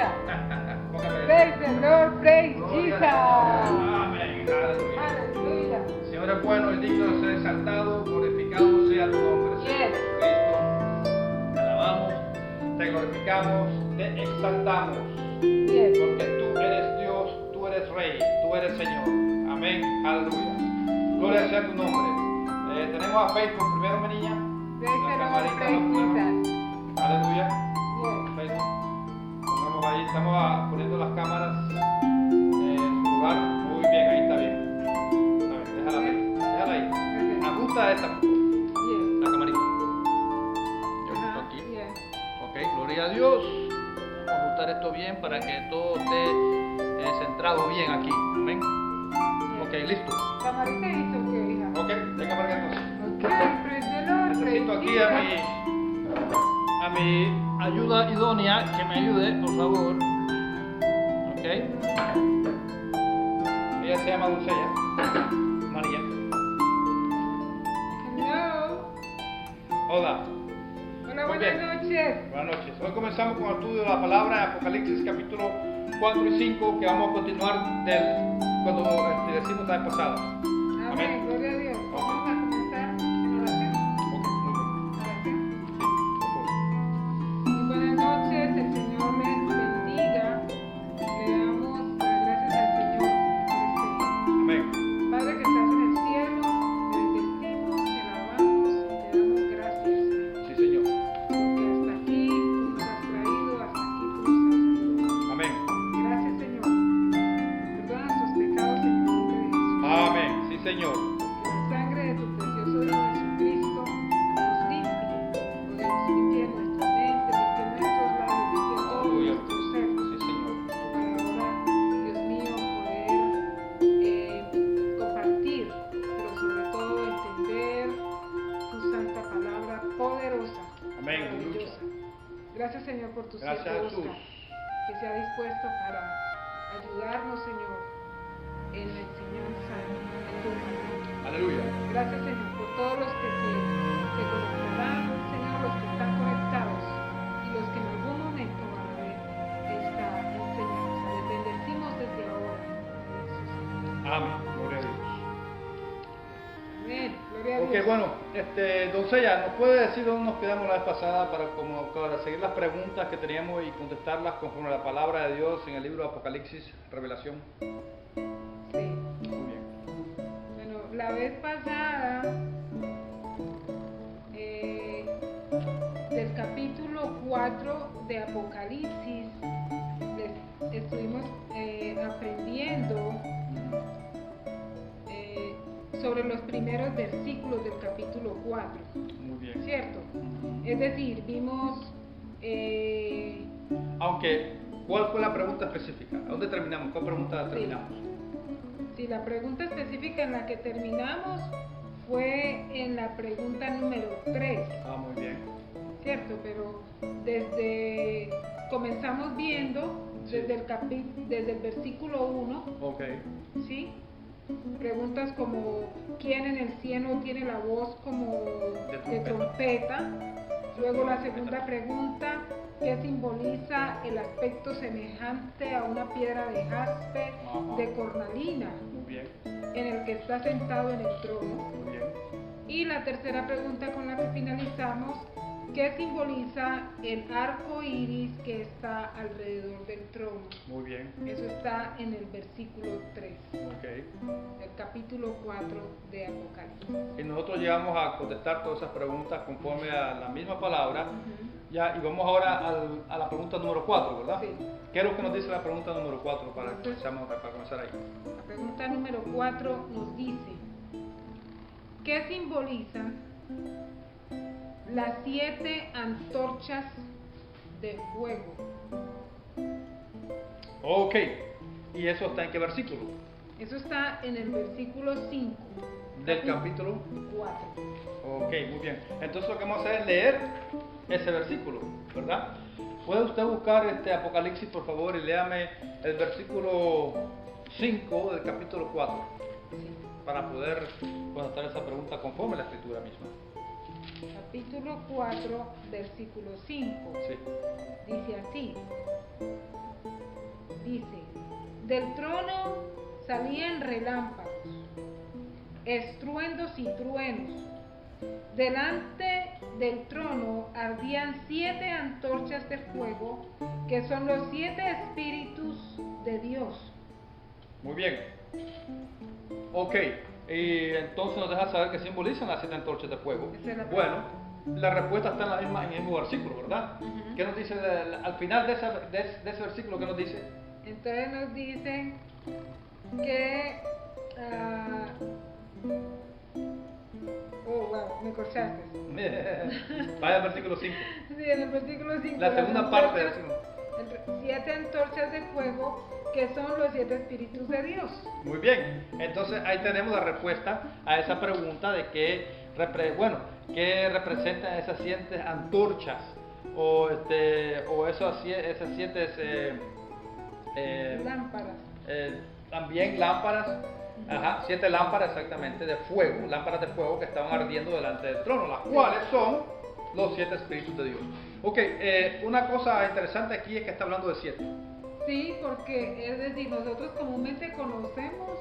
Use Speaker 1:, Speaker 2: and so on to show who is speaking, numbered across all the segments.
Speaker 1: Hallelujah.
Speaker 2: Póngame.
Speaker 1: Praise the Lord. Praise
Speaker 2: Gloria
Speaker 1: Jesus.
Speaker 2: a Dios. Amén. Aleluya.
Speaker 1: Hallelujah.
Speaker 2: Señor es bueno y digno de ser exaltado, glorificado sea tu nombre, Señor
Speaker 1: Yes.
Speaker 2: Cristo. Te alabamos, te glorificamos, te exaltamos,
Speaker 1: Yes.
Speaker 2: porque tú eres Dios, tú eres Rey, tú eres Señor. Amén. Aleluya. Gloria sea tu nombre. Tenemos a Facebook primero, mi niña.
Speaker 1: Praise
Speaker 2: La
Speaker 1: the Lord.
Speaker 2: camarita
Speaker 1: Praise
Speaker 2: la ponemos.
Speaker 1: Jesus.
Speaker 2: Aleluya.
Speaker 1: Yes.
Speaker 2: Facebook. Pongamos ahí, estamos poniendo las cámaras en su lugar. Muy bien, ahí está bien. Está bien, déjala ahí. Déjala ahí.
Speaker 1: Okay.
Speaker 2: Ajusta esta,
Speaker 1: Yes.
Speaker 2: la camarita. Yo ajusto
Speaker 1: Ajá.
Speaker 2: aquí.
Speaker 1: Yes.
Speaker 2: Ok, gloria a Dios. Vamos a ajustar esto bien para que todo esté centrado bien aquí. Amén. Ok, listo.
Speaker 1: Camarita hizo que, hija.
Speaker 2: Ok, venga para acá entonces.
Speaker 1: Okay. Praise the Lord.
Speaker 2: Necesito
Speaker 1: Praise
Speaker 2: aquí
Speaker 1: Jesus.
Speaker 2: a mi ayuda idónea que me ayude, por favor. Ok. Ella se llama Dulcella. María.
Speaker 1: Hello.
Speaker 2: Hola.
Speaker 1: Hola,
Speaker 2: Muy
Speaker 1: buenas
Speaker 2: bien.
Speaker 1: noches.
Speaker 2: Buenas noches. Hoy comenzamos con el estudio de la palabra en Apocalipsis capítulo 4 y 5, que vamos a continuar cuando decimos la vez pasada.
Speaker 1: Amén.
Speaker 2: Amén.
Speaker 1: Gloria a Dios. Vamos a comenzar en oración.
Speaker 2: Ok, muy bien.
Speaker 1: Oración.
Speaker 2: Sí, por favor.
Speaker 1: Muy buenas noches, el Señor les bendiga. Le damos las gracias al Señor por este día.
Speaker 2: Amén.
Speaker 1: Padre que estás en el cielo, te bendecimos, te alabamos, te damos gracias.
Speaker 2: Sí, Señor.
Speaker 1: Porque hasta aquí tú nos has traído, hasta aquí tú nos has sacado.
Speaker 2: Amén.
Speaker 1: Gracias, Señor. Perdona nuestros pecados en el nombre de Jesús.
Speaker 2: Amén. Sí, Señor.
Speaker 1: Que la sangre de tu precioso Hijo Jesucristo nos limpie, nos limpie nuestra mente, limpie nuestros labios, limpie todo
Speaker 2: Aleluya.
Speaker 1: nuestro ser.
Speaker 2: Sí, Señor.
Speaker 1: Para ahora, Dios mío, poder compartir, pero sobre todo entender tu santa palabra poderosa,
Speaker 2: Amén.
Speaker 1: maravillosa. Gracias, Señor, por tu
Speaker 2: Gracias,
Speaker 1: siervo
Speaker 2: Jesús.
Speaker 1: Oscar, que se ha dispuesto para ayudarnos, Señor, en la enseñanza de tu palabra.
Speaker 2: Aleluya.
Speaker 1: Gracias, Señor, por todos los que se conectarán, Señor, los que están conectados y los que en algún momento van a ver esta enseñanza. Les bendecimos desde ahora en el nombre de Jesús.
Speaker 2: Amén. Gloria a Dios.
Speaker 1: Amén. Gloria a
Speaker 2: Ok,
Speaker 1: Dios.
Speaker 2: bueno, Doncella, ¿nos puede decir dónde nos quedamos la vez pasada para seguir las preguntas que teníamos y contestarlas conforme a la palabra de Dios en el libro de Apocalipsis, Revelación?
Speaker 1: Sí.
Speaker 2: Muy bien.
Speaker 1: Bueno, la vez pasada, del capítulo 4 de Apocalipsis, estuvimos aprendiendo sobre los primeros versículos del capítulo 4,
Speaker 2: Muy bien.
Speaker 1: ¿cierto? Es decir, vimos...
Speaker 2: Aunque, ¿cuál fue la pregunta específica? ¿A dónde terminamos? ¿Cuál pregunta
Speaker 1: Sí.
Speaker 2: terminamos?
Speaker 1: Sí, la pregunta específica en la que terminamos fue en la pregunta número 3,
Speaker 2: Ah, muy bien.
Speaker 1: ¿cierto? Pero comenzamos viendo
Speaker 2: Sí.
Speaker 1: desde el versículo 1,
Speaker 2: Ok.
Speaker 1: ¿sí? Preguntas como ¿quién en el cielo tiene la voz como de trompeta? Luego la segunda pregunta, ¿qué simboliza el aspecto semejante a una piedra de jaspe,
Speaker 2: Ajá.
Speaker 1: de cornalina,
Speaker 2: Muy bien.
Speaker 1: en el que está sentado en el trono?
Speaker 2: Muy bien.
Speaker 1: Y la tercera pregunta con la que finalizamos, ¿qué simboliza el arco iris que está alrededor del trono?
Speaker 2: Muy bien.
Speaker 1: Eso está en el versículo 3
Speaker 2: Ok.
Speaker 1: del capítulo 4 de Apocalipsis.
Speaker 2: Y nosotros llegamos a contestar todas esas preguntas conforme a la misma palabra. Ya, y vamos ahora a la pregunta número 4, ¿verdad?
Speaker 1: Sí.
Speaker 2: ¿Qué es lo que nos dice la pregunta número 4 para
Speaker 1: Entonces,
Speaker 2: comenzar ahí?
Speaker 1: La pregunta número 4 nos dice, ¿qué simbolizan las 7 antorchas de fuego?
Speaker 2: Ok. ¿Y eso está en qué versículo?
Speaker 1: Eso está en el versículo 5
Speaker 2: Del capítulo.
Speaker 1: 4.
Speaker 2: Ok, muy bien. Entonces lo que vamos a hacer es leer ese versículo, ¿verdad? ¿Puede usted buscar Apocalipsis, por favor, y léame el versículo 5 del capítulo 4
Speaker 1: Sí.
Speaker 2: para poder contestar esa pregunta conforme a la escritura misma?
Speaker 1: capítulo 4, versículo 5.
Speaker 2: Sí.
Speaker 1: Dice así. Dice, del trono salían relámpagos, estruendos y truenos. Delante del trono ardían 7 antorchas de fuego, que son los 7 espíritus de Dios.
Speaker 2: Muy bien. Ok, y entonces nos deja saber qué simbolizan las 7 antorchas de fuego. Bueno, la respuesta está en el mismo versículo, ¿verdad? ¿Qué nos dice al final de ese versículo? ¿Qué nos dice?
Speaker 1: Entonces nos dicen que... oh, wow, me corchaste.
Speaker 2: Vaya al versículo 5.
Speaker 1: Sí, en el versículo 5.
Speaker 2: La segunda parte del
Speaker 1: 7 antorchas de fuego, que son los 7 espíritus de Dios.
Speaker 2: Muy bien, entonces ahí tenemos la respuesta a esa pregunta de qué representan esas 7 antorchas o esas 7
Speaker 1: lámparas.
Speaker 2: También lámparas, 7 lámparas exactamente de fuego, lámparas de fuego que estaban ardiendo delante del trono, las cuales son los 7 espíritus de Dios. Ok, una cosa interesante aquí es que está hablando de 7.
Speaker 1: Sí, porque es decir, nosotros comúnmente conocemos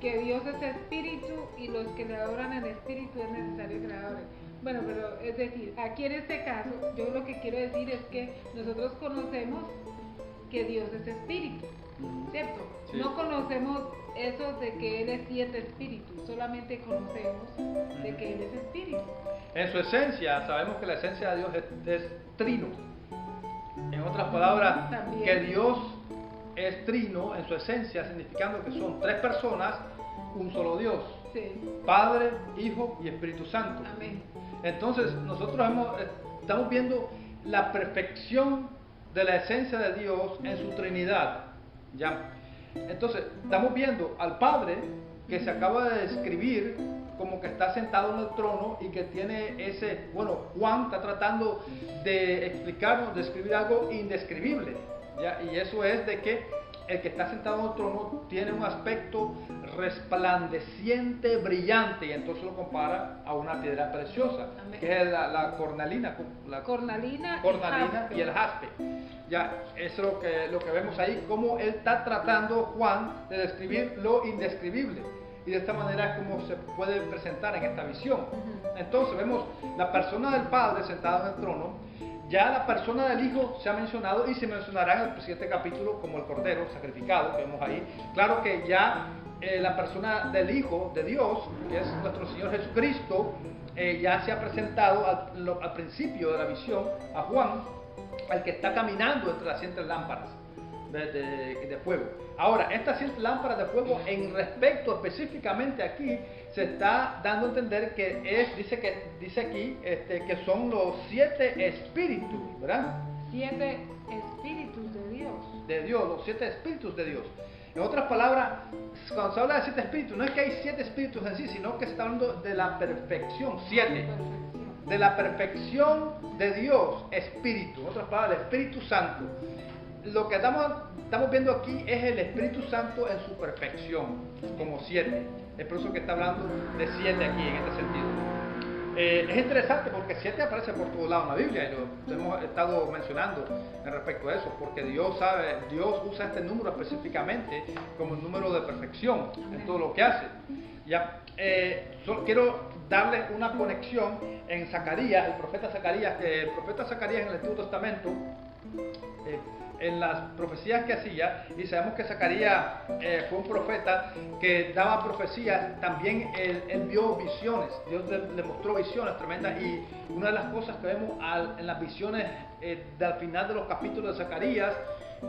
Speaker 1: que Dios es espíritu y los que le adoran en espíritu es necesario que le adoren. Bueno, pero es decir, aquí en este caso, yo lo que quiero decir es que nosotros conocemos que Dios es espíritu, ¿cierto? Sí. No conocemos eso de que Él es 7 espíritus, solamente conocemos de que Él es espíritu.
Speaker 2: En su esencia, sabemos que la esencia de Dios es trino. En otras palabras, también, que Dios es trino en su esencia, significando que son 3 personas, un solo Dios.
Speaker 1: Sí.
Speaker 2: Padre, Hijo y Espíritu Santo.
Speaker 1: Amén.
Speaker 2: Entonces, nosotros estamos viendo la perfección de la esencia de Dios en su Trinidad. ¿Ya? Entonces, estamos viendo al Padre que se acaba de describir como que está sentado en el trono y que tiene Juan está tratando de explicarnos, de escribir algo indescribible, ¿ya? Y eso es de que el que está sentado en el trono tiene un aspecto resplandeciente, brillante, y entonces lo compara a una piedra preciosa. Amén. Que es la cornalina,
Speaker 1: cornalina
Speaker 2: y el jaspe. Ya, eso es lo que vemos ahí, cómo él está tratando, Juan, de describir lo indescribible. Y de esta manera es como se puede presentar en esta visión. Entonces vemos la persona del Padre sentada en el trono, ya la persona del Hijo se ha mencionado y se mencionará en el siguiente capítulo como el Cordero sacrificado, que vemos ahí. Claro que ya la persona del Hijo de Dios, que es nuestro Señor Jesucristo, ya se ha presentado al principio de la visión a Juan, al que está caminando entre las 7 lámparas de fuego. Ahora, estas 7 lámparas de fuego, en respecto específicamente aquí, se está dando a entender que dice aquí que son los 7 espíritus, ¿verdad?
Speaker 1: 7 espíritus de Dios.
Speaker 2: De Dios, los 7 espíritus de Dios. En otras palabras, cuando se habla de 7 espíritus, no es que hay 7 espíritus en sí, sino que se está hablando de la perfección, 7. De la perfección de Dios, espíritu. En otras palabras, el Espíritu Santo. Lo que estamos viendo aquí es el Espíritu Santo en su perfección, como 7. Es por eso que está hablando de 7 aquí, en este sentido. Es interesante porque 7 aparece por todos lados en la Biblia, y lo hemos estado mencionando en respecto a eso, porque Dios usa este número específicamente como el número de perfección en todo lo que hace. Ya, solo quiero darles una conexión en Zacarías, el profeta Zacarías, que el profeta Zacarías en el Antiguo Testamento, en las profecías que hacía, y sabemos que Zacarías fue un profeta que daba profecías, también él vio visiones, Dios le mostró visiones tremendas, y una de las cosas que vemos en las visiones del final de los capítulos de Zacarías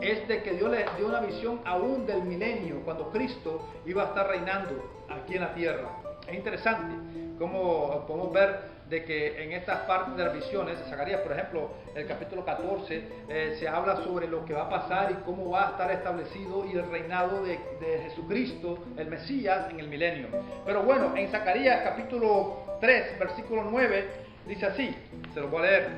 Speaker 2: es de que Dios le dio una visión aún del milenio, cuando Cristo iba a estar reinando aquí en la tierra. Es interesante cómo podemos ver de que en estas partes de las visiones de Zacarías, por ejemplo, el capítulo 14, se habla sobre lo que va a pasar y cómo va a estar establecido y el reinado de Jesucristo, el Mesías, en el milenio. Pero bueno, en Zacarías capítulo 3, versículo 9, dice así, se lo voy a leer.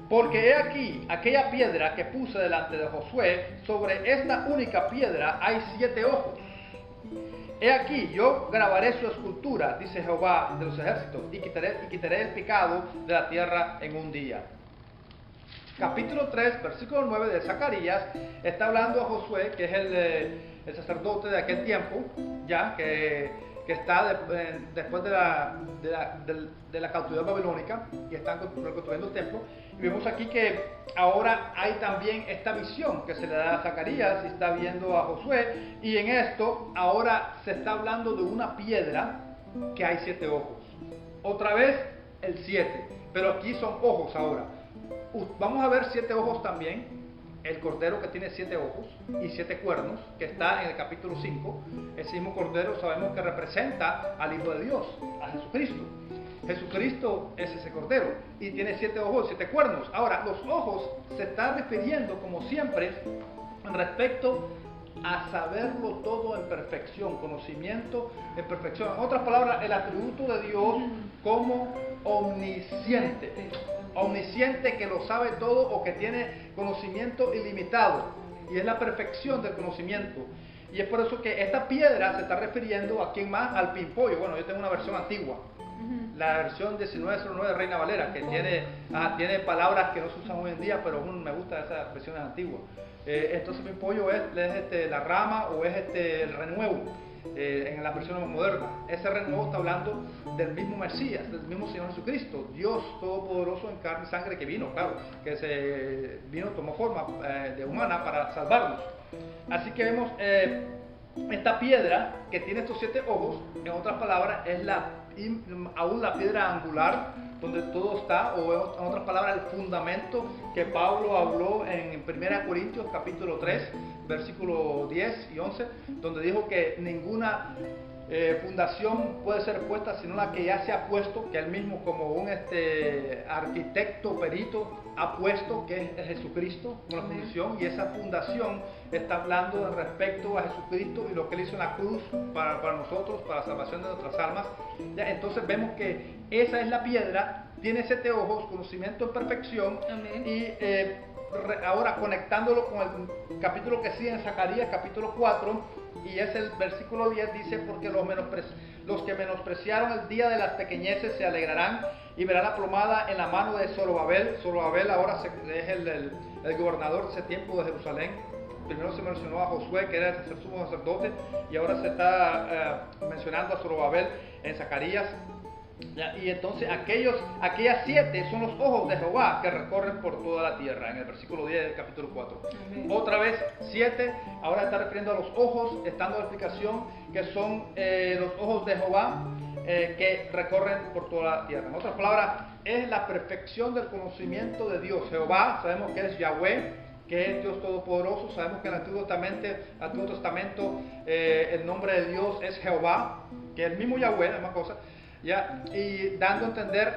Speaker 2: Porque he aquí, aquella piedra que puse delante de Josué, sobre esta única piedra hay 7 ojos. he aquí, yo grabaré su escultura, dice Jehová de los ejércitos, y quitaré el pecado de la tierra en un día. Capítulo 3, versículo 9 de Zacarías, está hablando a Josué, que es el sacerdote de aquel tiempo, ya que está después de la cautividad babilónica, y están reconstruyendo el templo. Y vemos aquí que ahora hay también esta visión que se le da a Zacarías y está viendo a Josué, y en esto ahora se está hablando de una piedra que hay 7 ojos. Otra vez el 7, pero aquí son ojos ahora. Vamos a ver 7 ojos también, el cordero que tiene 7 ojos y 7 cuernos, que está en el capítulo 5. Ese mismo cordero sabemos que representa al Hijo de Dios, a Jesucristo. Jesucristo es ese cordero y tiene 7 ojos y 7 cuernos. Ahora, los ojos se están refiriendo, como siempre, en respecto a saberlo todo en perfección, conocimiento en perfección. En otras palabras, el atributo de Dios como omnisciente. Omnisciente, que lo sabe todo o que tiene conocimiento ilimitado, y es la perfección del conocimiento. Y es por eso que esta piedra se está refiriendo a quién más, al pimpollo. Bueno, yo tengo una versión antigua, la versión 1909 de Reina Valera, que tiene palabras que no se usan hoy en día, pero me gusta esas versiones antiguas. Entonces pimpollo es la rama o es el renuevo. En la versión más moderna, ese renuevo está hablando del mismo Mesías, del mismo Señor Jesucristo, Dios Todopoderoso en carne y sangre, que vino, claro, que tomó forma de humana para salvarnos. Así que vemos esta piedra que tiene estos 7 ojos, en otras palabras, es aún la piedra angular donde todo está, o en otras palabras, el fundamento que Pablo habló en 1 Corintios capítulo 3, versículo 10 y 11, donde dijo que ninguna fundación puede ser puesta sino la que ya se ha puesto, que él mismo como un arquitecto perito ha puesto, que es Jesucristo como la fundación, y esa fundación está hablando respecto a Jesucristo y lo que él hizo en la cruz para nosotros, para la salvación de nuestras almas. Ya, entonces vemos que esa es la piedra, tiene 7 ojos, conocimiento en perfección. Amén. Y ahora conectándolo con el capítulo que sigue en Zacarías, capítulo 4, y es el versículo 10, dice: porque los que menospreciaron el día de las pequeñeces se alegrarán y verán la plomada en la mano de Zorobabel. Zorobabel ahora es el gobernador de ese tiempo de Jerusalén. Primero se mencionó a Josué, que era el sumo sacerdote, y ahora se está mencionando a Zorobabel en Zacarías. Y entonces aquellas 7 son los ojos de Jehová que recorren por toda la tierra, en el versículo 10 del capítulo 4. Amén. Otra vez 7, ahora está refiriendo a los ojos, estando la explicación que son los ojos de Jehová que recorren por toda la tierra. En otras palabras, es la perfección del conocimiento de Dios. Jehová, sabemos que es Yahweh, que es Dios Todopoderoso. Sabemos que en el Antiguo Testamento el nombre de Dios es Jehová, que es el mismo Yahweh, la misma cosa. ¿Ya? Y dando a entender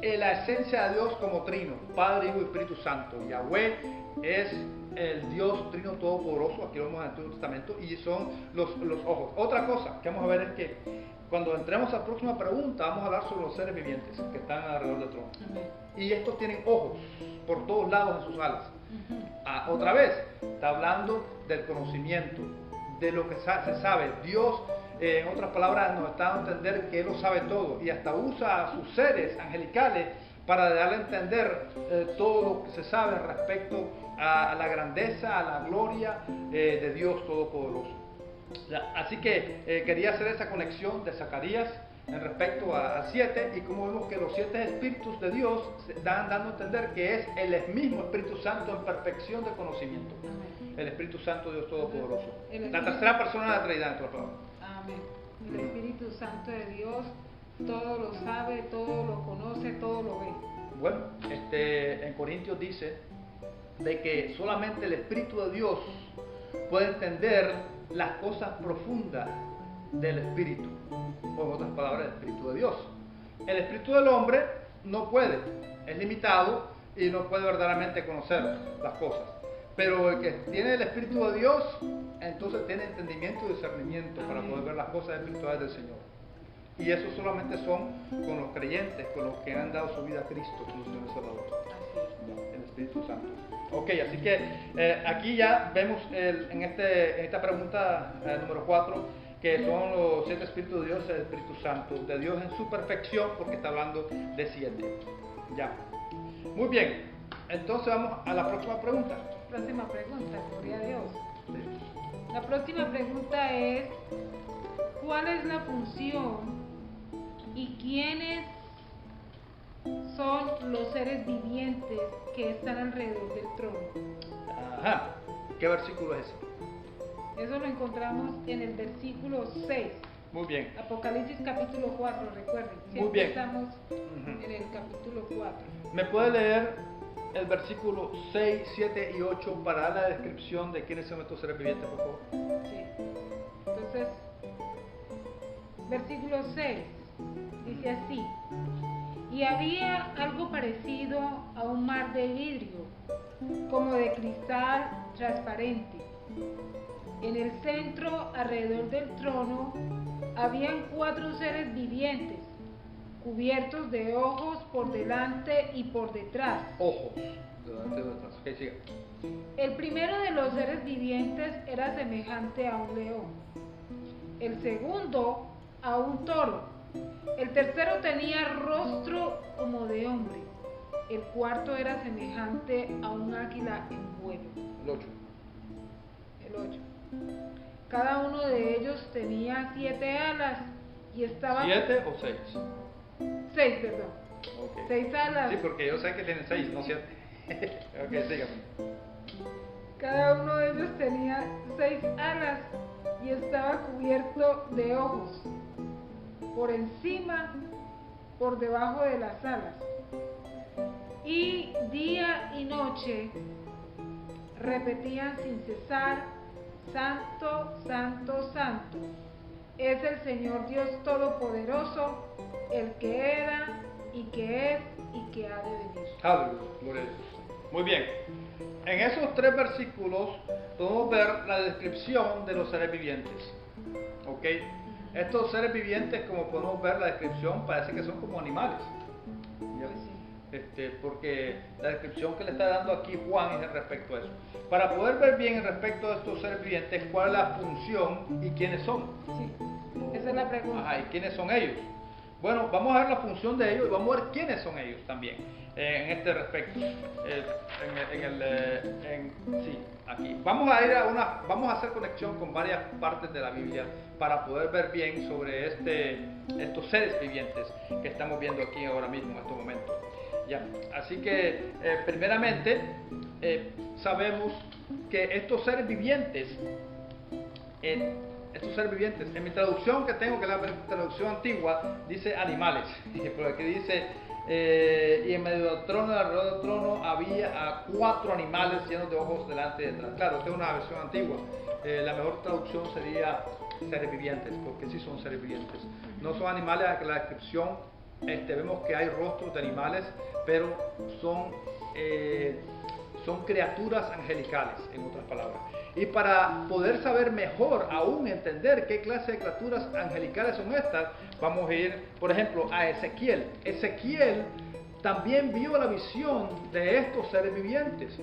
Speaker 2: la esencia de Dios como trino, Padre, Hijo y Espíritu Santo. Yahweh es el Dios trino todopoderoso, aquí lo vemos en el Antiguo Testamento, y son los ojos. Otra cosa que vamos a ver es que cuando entremos a la próxima pregunta vamos a hablar sobre los seres vivientes que están alrededor del trono. Y estos tienen ojos por todos lados de sus alas. Otra vez, está hablando del conocimiento, de lo que se sabe. Dios, en otras palabras, nos está dando a entender que Él lo sabe todo, y hasta usa a sus seres angelicales para darle a entender todo lo que se sabe respecto a la grandeza, a la gloria de Dios Todopoderoso. Así que quería hacer esa conexión de Zacarías en respecto a 7, y como vemos que los 7 espíritus de Dios dan dando a entender que es el mismo Espíritu Santo en perfección de conocimiento. El Espíritu Santo de Dios Todopoderoso. La tercera persona de la Trinidad, en otras palabras.
Speaker 1: Amén. El Espíritu Santo de Dios todo lo sabe, todo lo conoce, todo lo ve.
Speaker 2: Bueno, en Corintios dice de que solamente el Espíritu de Dios puede entender las cosas profundas del Espíritu, o en otras palabras, el Espíritu de Dios. El Espíritu del hombre no puede, es limitado y no puede verdaderamente conocer las cosas. Pero el que tiene el Espíritu de Dios, entonces tiene entendimiento y discernimiento para poder ver las cosas espirituales del Señor. Y eso solamente son con los creyentes, con los que han dado su vida a Cristo como Señor y Salvador. El Espíritu Santo. Ok, así que aquí ya vemos en esta pregunta número 4 que son los 7 espíritus de Dios, el Espíritu Santo, de Dios en su perfección, porque está hablando de 7. Ya. Muy bien, entonces vamos a la próxima pregunta.
Speaker 1: Próxima pregunta, gloria a Dios. La próxima pregunta es, ¿cuál es la función y quiénes son los seres vivientes que están alrededor del trono?
Speaker 2: Ajá, ¿qué versículo es ese?
Speaker 1: Eso lo encontramos en el versículo 6.
Speaker 2: Muy bien.
Speaker 1: Apocalipsis capítulo 4, recuerden.
Speaker 2: Muy bien.
Speaker 1: Estamos en el capítulo 4.
Speaker 2: ¿Me puede leer el versículo 6, 7 y 8 para dar la descripción de quiénes son estos seres vivientes, por favor?
Speaker 1: Sí. Entonces, versículo 6 dice así: y había algo parecido a un mar de vidrio, como de cristal transparente. En el centro, alrededor del trono, habían 4 seres vivientes, cubiertos de ojos por delante y por detrás.
Speaker 2: Ojos, delante y detrás. Ok, siga.
Speaker 1: El primero de los seres vivientes era semejante a un león, el segundo a un toro, el tercero tenía rostro como de hombre, el cuarto era semejante a un águila en vuelo.
Speaker 2: El 8.
Speaker 1: El 8. Cada uno de ellos tenía 7 alas y estaba...
Speaker 2: ¿7 o 6?
Speaker 1: 6, perdón.
Speaker 2: Okay.
Speaker 1: 6 alas.
Speaker 2: Sí, porque yo sé que tienen 6, no 7. Ok, sígame.
Speaker 1: Cada uno de ellos tenía 6 alas y estaba cubierto de ojos, por encima, por debajo de las alas. Y día y noche repetían sin cesar: Santo, Santo, Santo, es el Señor Dios Todopoderoso, el que era, y que es, y que ha de venir.
Speaker 2: Aleluya, gloria a Dios. Muy bien. En esos 3 versículos podemos ver la descripción de los seres vivientes. ¿Ok? Estos seres vivientes, como podemos ver la descripción, parece que son como animales. ¿Ya?
Speaker 1: Pues sí.
Speaker 2: Porque la descripción que le está dando aquí Juan es respecto a eso. Para poder ver bien respecto a estos seres vivientes, cuál es la función y quiénes son.
Speaker 1: Sí, esa es la pregunta.
Speaker 2: Ajá, ¿y quiénes son ellos? Bueno, vamos a ver la función de ellos y vamos a ver quiénes son ellos también en este respecto. Sí, aquí. Vamos a hacer conexión con varias partes de la Biblia para poder ver bien sobre estos seres vivientes que estamos viendo aquí ahora mismo en estos momentos. Ya. Así que, primeramente, sabemos que estos seres vivientes, en mi traducción que tengo, que es la traducción antigua, dice animales, pero aquí dice, y en medio del trono, alrededor del trono, había 4 animales llenos de ojos delante y detrás. Claro, esta es una versión antigua. La mejor traducción sería seres vivientes, porque sí son seres vivientes. No son animales, a que la descripción vemos que hay rostros de animales, pero son criaturas angelicales, en otras palabras. Y para poder saber mejor, aún entender qué clase de criaturas angelicales son estas, vamos a ir, por ejemplo, a Ezequiel. Ezequiel también vio la visión de estos seres vivientes.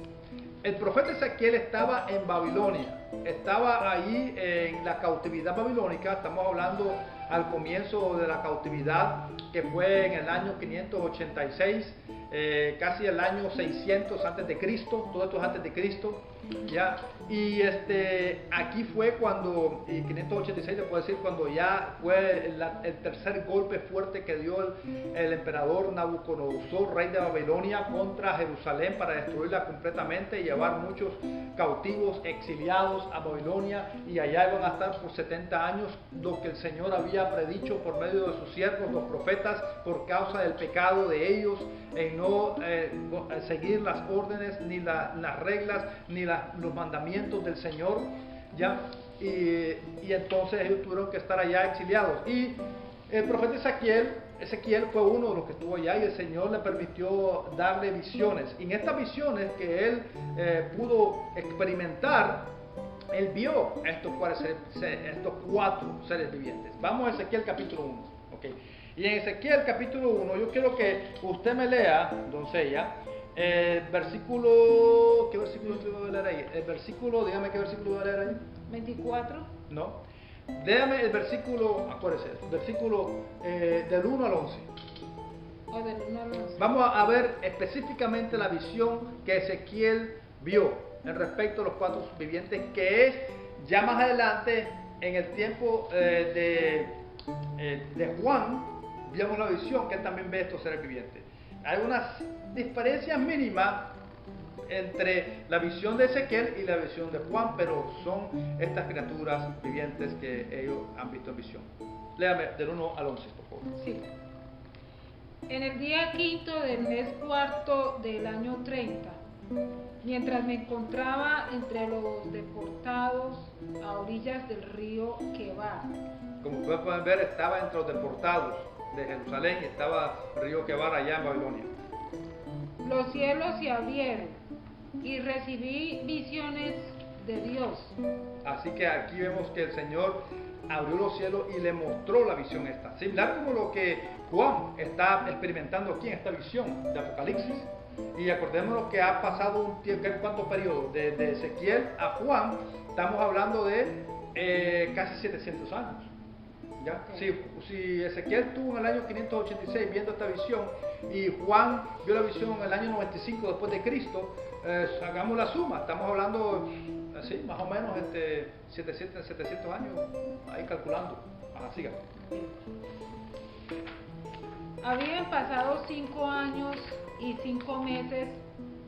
Speaker 2: El profeta Ezequiel estaba en Babilonia, estaba ahí en la cautividad babilónica. Estamos hablando al comienzo de la cautividad, que fue en el año 586, casi el año 600 antes de Cristo. Todo esto es antes de Cristo, ya. Y aquí fue cuando, y 586 le puedo decir, cuando ya fue el tercer golpe fuerte que dio el emperador Nabucodonosor, rey de Babilonia, contra Jerusalén para destruirla completamente y llevar muchos cautivos, exiliados a Babilonia, y allá iban a estar por 70 años, lo que el Señor había predicho por medio de sus siervos, los profetas, por causa del pecado de ellos en no seguir las órdenes, ni las reglas, ni los mandamientos del Señor, ¿ya? Y entonces ellos tuvieron que estar allá exiliados. Y el profeta Ezequiel fue uno de los que estuvo allá, y el Señor le permitió darle visiones. Y en estas visiones que él pudo experimentar, él vio estos 4 seres vivientes. Vamos a Ezequiel capítulo 1. ¿Okay? Y en Ezequiel capítulo 1, yo quiero que usted me lea, doncella, versículo, ¿qué versículo voy a leer ahí? El versículo, dígame qué versículo voy a leer ahí.
Speaker 1: 24.
Speaker 2: No, Léame el versículo, acuérdese, versículo del 1 al 11.
Speaker 1: O del 1 al 11.
Speaker 2: Vamos a ver específicamente la visión que Ezequiel vio en respecto a los 4 vivientes, que es ya más adelante en el tiempo de Juan, vimos la visión que él también ve estos seres vivientes. Hay unas diferencias mínimas entre la visión de Ezequiel y la visión de Juan, pero son estas criaturas vivientes que ellos han visto en visión. Léame del 1 al 11, por favor.
Speaker 1: Sí. En el día 5 del mes 4 del año 30, mientras me encontraba entre los deportados a orillas del río Quebar.
Speaker 2: Como ustedes pueden ver, estaba entre los deportados de Jerusalén y estaba el río Quebar allá en Babilonia.
Speaker 1: Los cielos se abrieron y recibí visiones de Dios.
Speaker 2: Así que aquí vemos que el Señor abrió los cielos y le mostró la visión esta. Similar como lo que Juan está experimentando aquí en esta visión de Apocalipsis. Y acordémonos que ha pasado un tiempo, ¿cuánto periodo? De Ezequiel a Juan, estamos hablando de casi 700 años. ¿Ya? Si Ezequiel estuvo en el año 586 viendo esta visión y Juan vio la visión en el año 95 después de Cristo, hagamos la suma, estamos hablando así, más o menos 700 años, ahí calculando. Siga.
Speaker 1: Habían pasado 5 años y 5 meses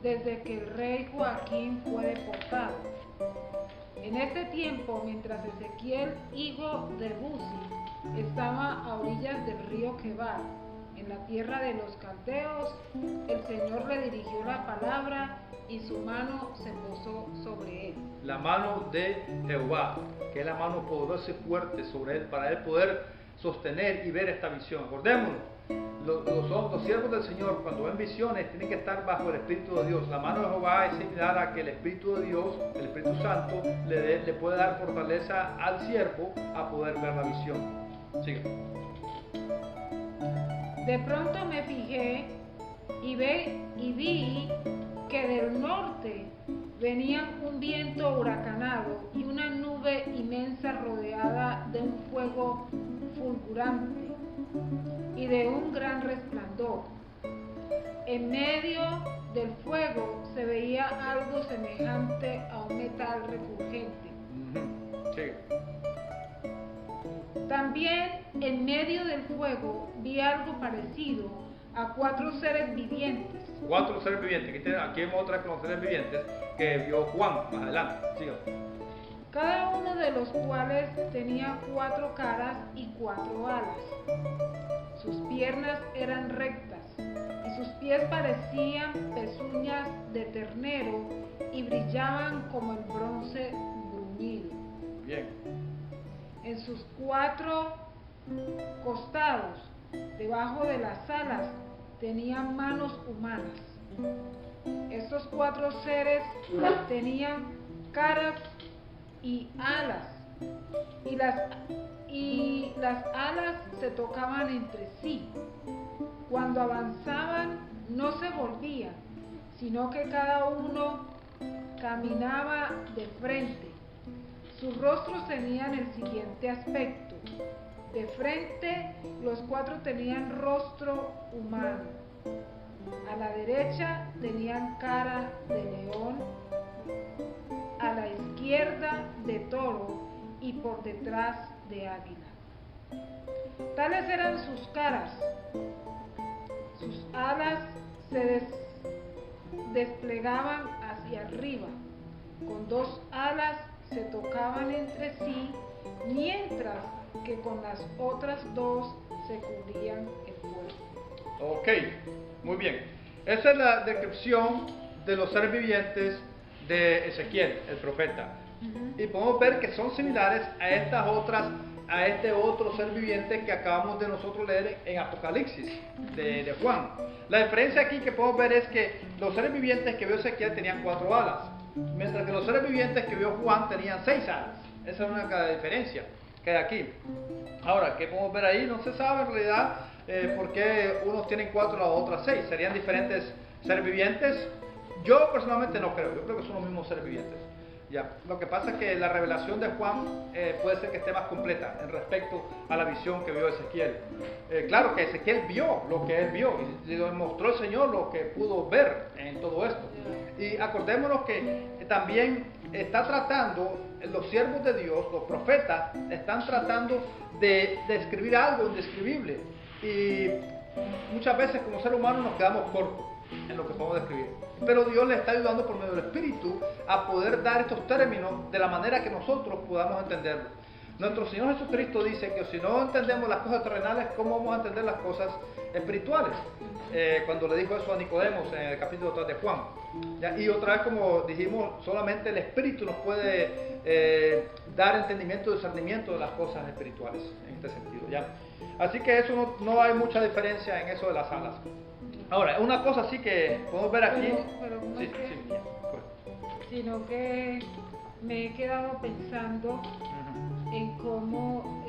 Speaker 1: desde que el rey Joaquín fue deportado. En este tiempo, mientras Ezequiel, hijo de Buzi, estaba a orillas del río Quebar, en la tierra de los caldeos, el Señor le dirigió la palabra y su mano se posó sobre él.
Speaker 2: La mano de Jehová, que es la mano poderosa y fuerte sobre él, para él poder sostener y ver esta visión. Acordémonos, los siervos del Señor, cuando ven visiones, tienen que estar bajo el Espíritu de Dios. La mano de Jehová es similar a que el Espíritu de Dios, el Espíritu Santo, le puede dar fortaleza al siervo a poder ver la visión. Sigue.
Speaker 1: De pronto me fijé y vi que del norte venían un viento huracanado y una nube inmensa rodeada de un fuego fulgurante y de un gran resplandor. En medio del fuego se veía algo semejante a un metal recurgente.
Speaker 2: Sí.
Speaker 1: También en medio del fuego vi algo parecido a 4 seres vivientes.
Speaker 2: 4 seres vivientes. Aquí vemos otra con los seres vivientes que vio Juan más adelante. Siga.
Speaker 1: Cada uno de los cuales tenía 4 caras y 4 alas. Sus piernas eran rectas y sus pies parecían pezuñas de ternero y brillaban como el bronce bruñido.
Speaker 2: Bien.
Speaker 1: En sus 4 costados, debajo de las alas, tenían manos humanas. Estos 4 seres tenían caras y alas, y las alas se tocaban entre sí. Cuando avanzaban no se volvían, sino que cada uno caminaba de frente. Sus rostros tenían el siguiente aspecto. De frente, los 4 tenían rostro humano. A la derecha tenían cara de león, a la izquierda de toro y por detrás de águila. Tales eran sus caras. Sus alas se desplegaban hacia arriba. Con 2 alas se tocaban entre sí, mientras que con las otras 2 se cubrían el cuerpo.
Speaker 2: Ok, muy bien. Esa es la descripción de los seres vivientes de Ezequiel, el profeta. Y podemos ver que son similares a este otro ser viviente que acabamos de nosotros leer en Apocalipsis de Juan. La diferencia aquí que podemos ver es que los seres vivientes que vio Ezequiel tenían 4 alas, mientras que los seres vivientes que vio Juan tenían 6 alas. Esa es una diferencia que hay aquí. Ahora, ¿qué podemos ver ahí? No se sabe en realidad por qué unos tienen 4 y los otros 6. ¿Serían diferentes seres vivientes? Yo personalmente no creo. Yo creo que son los mismos seres vivientes. Ya. Lo que pasa es que la revelación de Juan puede ser que esté más completa en respecto a la visión que vio Ezequiel. Claro que Ezequiel vio lo que él vio y le mostró el Señor lo que pudo ver en todo esto. Y acordémonos que también está tratando, los siervos de Dios, los profetas, están tratando de escribir algo indescribible. Y muchas veces como ser humano nos quedamos cortos en lo que podemos describir. Pero Dios le está ayudando por medio del Espíritu a poder dar estos términos de la manera que nosotros podamos entenderlos. Nuestro Señor Jesucristo dice que si no entendemos las cosas terrenales, ¿cómo vamos a entender las cosas espirituales? Cuando le dijo eso a Nicodemos en el capítulo 3 de Juan. ¿Ya? Y otra vez, como dijimos, solamente el Espíritu nos puede dar entendimiento y discernimiento de las cosas espirituales en este sentido. ¿Ya? Así que eso no hay mucha diferencia en eso de las alas. Ahora, una cosa sí que podemos ver aquí.
Speaker 1: Pero
Speaker 2: sí,
Speaker 1: sino que me he quedado pensando en cómo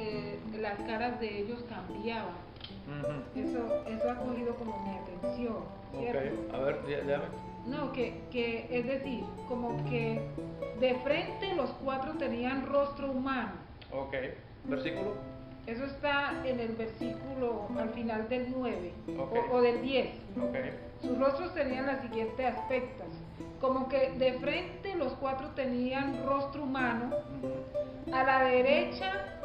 Speaker 1: las caras de ellos cambiaban. Eso ha cogido como mi atención, ¿cierto?
Speaker 2: Okay. A ver, dígame.
Speaker 1: No, que es decir, como que de frente los cuatro tenían rostro humano.
Speaker 2: Ok, versículo.
Speaker 1: Eso está en el versículo al final del 9
Speaker 2: okay.
Speaker 1: o del 10.
Speaker 2: Okay.
Speaker 1: Sus rostros tenían los siguientes aspectos. Como que de frente los cuatro tenían rostro humano. A la derecha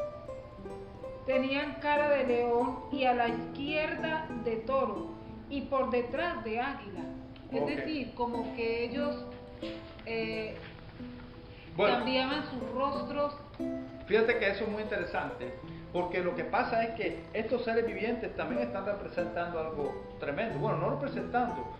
Speaker 1: tenían cara de león y a la izquierda de toro y por detrás de águila. Es decir, como que ellos cambiaban sus rostros.
Speaker 2: Fíjate que eso es muy interesante, porque lo que pasa es que estos seres vivientes también están representando algo tremendo. Bueno, no representando.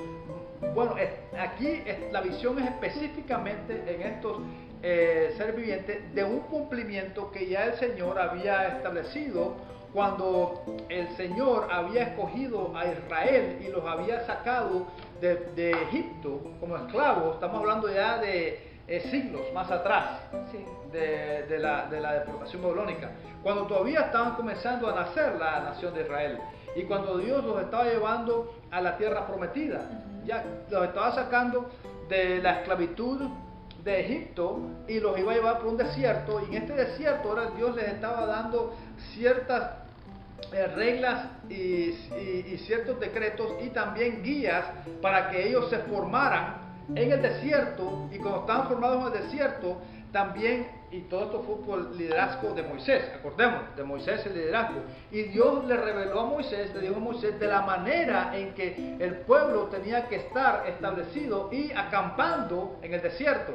Speaker 2: Bueno, aquí la visión es específicamente en estos seres vivientes de un cumplimiento que ya el Señor había establecido cuando el Señor había escogido a Israel y los había sacado de Egipto como esclavos. Estamos hablando ya de siglos más atrás.
Speaker 1: Sí.
Speaker 2: De la deportación babilónica, cuando todavía estaban comenzando a nacer la nación de Israel y cuando Dios los estaba llevando a la tierra prometida, ya los estaba sacando de la esclavitud de Egipto y los iba a llevar por un desierto, y en este desierto ahora Dios les estaba dando ciertas reglas y ciertos decretos y también guías para que ellos se formaran en el desierto, y cuando estaban formados en el desierto también, y todo esto fue por el liderazgo de Moisés, acordemos, de Moisés el liderazgo, y Dios le reveló a Moisés, le dijo a Moisés de la manera en que el pueblo tenía que estar establecido y acampando en el desierto.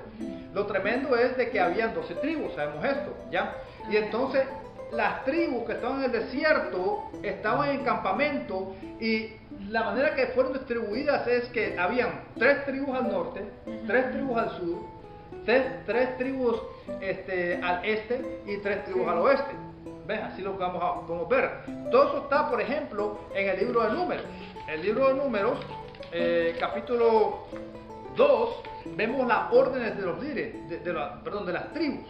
Speaker 2: Lo tremendo es de que habían 12 tribus, sabemos esto, ¿ya? Y entonces las tribus que estaban en el desierto estaban en campamento, y la manera que fueron distribuidas es que habían 3 tribus al norte, 3 tribus al sur, tres tribus al este y 3 tribus al oeste. ¿Ves? Así lo podemos ver. Todo eso está, por ejemplo, en el libro de Números. El libro de Números, capítulo 2, vemos las órdenes de los líderes, de las tribus.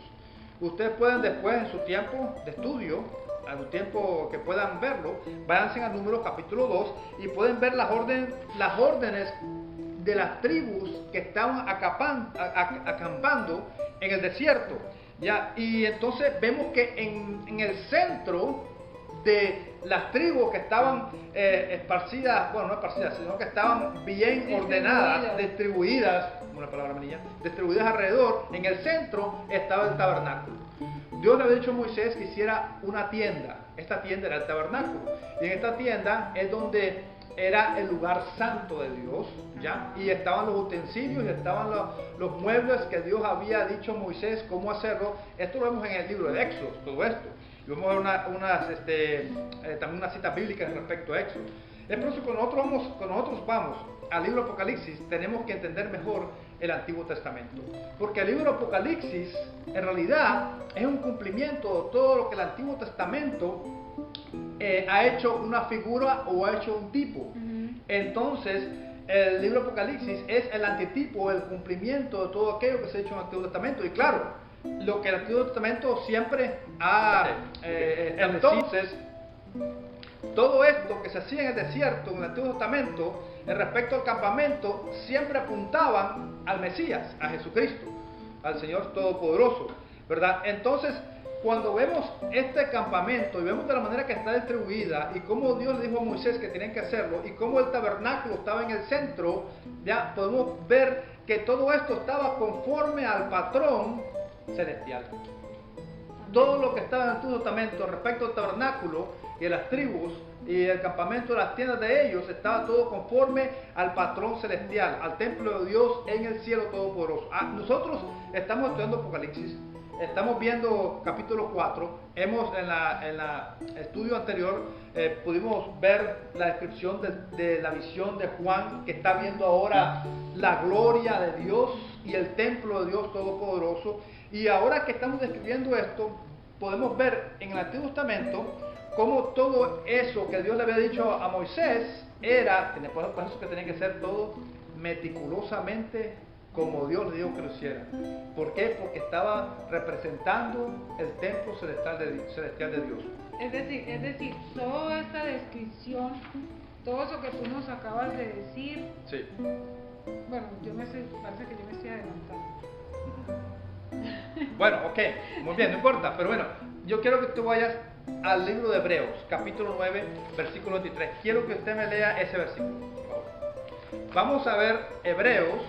Speaker 2: Ustedes pueden después, en su tiempo de estudio, en su tiempo que puedan verlo, váyanse a Números capítulo 2 y pueden ver las órdenes de las tribus que estaban acampando en el desierto. ¿Ya? Y entonces vemos que en el centro de las tribus que estaban esparcidas, bueno, no esparcidas, sino que estaban bien ordenadas, distribuidas, una palabra manilla, distribuidas alrededor, en el centro estaba el tabernáculo. Dios le había dicho a Moisés que hiciera una tienda. Esta tienda era el tabernáculo, y en esta tienda es donde era el lugar santo de Dios, ¿ya? Y estaban los utensilios y estaban los muebles que Dios había dicho a Moisés cómo hacerlo. Esto lo vemos en el libro de Éxodo, todo esto. Y vamos a ver también una cita bíblica respecto a Éxodo. Es por eso que cuando nosotros vamos al libro de Apocalipsis, tenemos que entender mejor el Antiguo Testamento. Porque el libro de Apocalipsis, en realidad, es un cumplimiento de todo lo que el Antiguo Testamento ha hecho una figura o ha hecho un tipo. Entonces, el libro de Apocalipsis es el antitipo, el cumplimiento de todo aquello que se ha hecho en el Antiguo Testamento. Y claro, lo que el Antiguo Testamento siempre ha... entonces, todo esto que se hacía en el desierto, en el Antiguo Testamento, en respecto al campamento, siempre apuntaban al Mesías, a Jesucristo. al Señor Todopoderoso, ¿verdad? Entonces, cuando vemos este campamento y vemos de la manera que está distribuida y cómo Dios le dijo a Moisés que tenían que hacerlo y cómo el tabernáculo estaba en el centro, ya podemos ver que todo esto estaba conforme al patrón celestial. Todo lo que estaba en el Antiguo Testamento respecto al tabernáculo y a las tribus y el campamento de las tiendas de ellos, estaba todo conforme al patrón celestial, al templo de Dios en el cielo todopoderoso. Nosotros estamos estudiando Apocalipsis. Estamos viendo capítulo 4, en la estudio anterior pudimos ver la descripción de la visión de Juan, que está viendo ahora la gloria de Dios y el templo de Dios Todopoderoso. Y ahora que estamos describiendo esto, podemos ver en el Antiguo Testamento cómo todo eso que Dios le había dicho a Moisés era, por eso que tenía que ser todo meticulosamente como Dios le dijo que lo hiciera. ¿Por qué? Porque estaba representando el templo celestial de Dios.
Speaker 1: Es decir, toda esta descripción, todo eso que tú nos acabas de decir,
Speaker 2: sí.
Speaker 1: Bueno, parece que yo me estoy adelantando.
Speaker 2: Bueno, ok, muy bien, no importa, pero bueno, yo quiero que tú vayas al libro de Hebreos, capítulo 9, versículo 23. Quiero que usted me lea ese versículo, por favor. Vamos a ver Hebreos,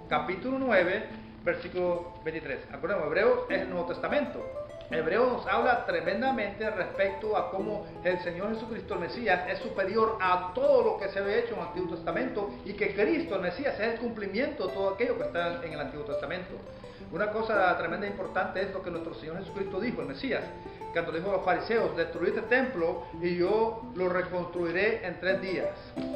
Speaker 2: capítulo 9, versículo 23. Acordemos, Hebreos es el Nuevo Testamento. Hebreos nos habla tremendamente respecto a cómo el Señor Jesucristo, el Mesías, es superior a todo lo que se había hecho en el Antiguo Testamento y que Cristo, el Mesías, es el cumplimiento de todo aquello que está en el Antiguo Testamento. Una cosa tremenda e importante es lo que nuestro Señor Jesucristo dijo, el Mesías, cuando le dijo a los fariseos: destruid este templo y yo lo reconstruiré en 3 días.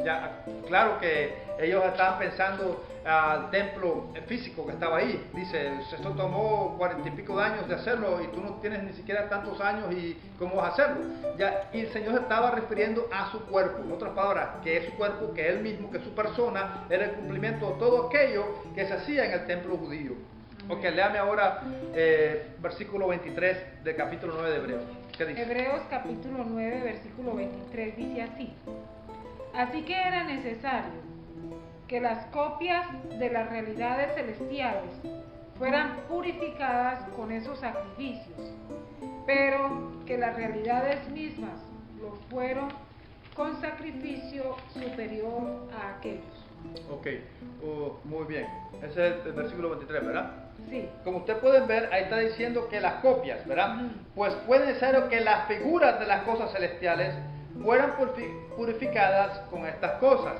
Speaker 2: Ya, claro que ellos estaban pensando al templo físico que estaba ahí. Dice, esto tomó 40 y pico de años de hacerlo y tú no tienes ni siquiera tantos años y ¿cómo vas a hacerlo? Ya, y el Señor se estaba refiriendo a su cuerpo, en otras palabras, que es su cuerpo, que él mismo, que su persona, era el cumplimiento de todo aquello que se hacía en el templo judío. Ok, léame ahora versículo 23 del capítulo 9 de Hebreos. ¿Qué dice?
Speaker 1: Hebreos capítulo 9, versículo 23 dice así: así que era necesario que las copias de las realidades celestiales fueran purificadas con esos sacrificios, pero que las realidades mismas lo fueron con sacrificio superior a aquellos.
Speaker 2: Ok, muy bien. Ese es el versículo 23, ¿verdad?
Speaker 1: Sí.
Speaker 2: Como ustedes pueden ver, ahí está diciendo que las copias, ¿verdad? Pues puede ser que las figuras de las cosas celestiales fueran purificadas con estas cosas.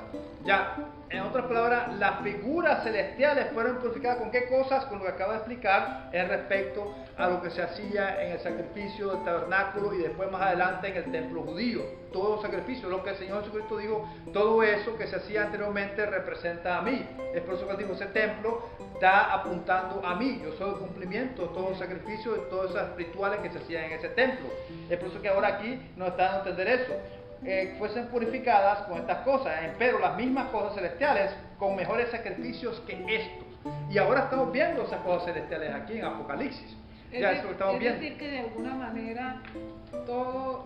Speaker 2: Ya, en otras palabras, las figuras celestiales fueron purificadas con qué cosas, con lo que acabo de explicar en respecto a lo que se hacía en el sacrificio del tabernáculo y después más adelante en el templo judío. Todo los sacrificios, lo que el Señor Jesucristo dijo, todo eso que se hacía anteriormente representa a mí. Es por eso que él dijo, ese templo está apuntando a mí. Yo soy el cumplimiento de todos los sacrificios y todas esas rituales que se hacían en ese templo. Es por eso que ahora aquí nos está dando a entender eso. Fuesen purificadas con estas cosas, pero las mismas cosas celestiales con mejores sacrificios que estos. Y ahora estamos viendo esas cosas celestiales aquí en Apocalipsis. Ya eso lo estamos viendo.
Speaker 1: Es decir, que de alguna manera todos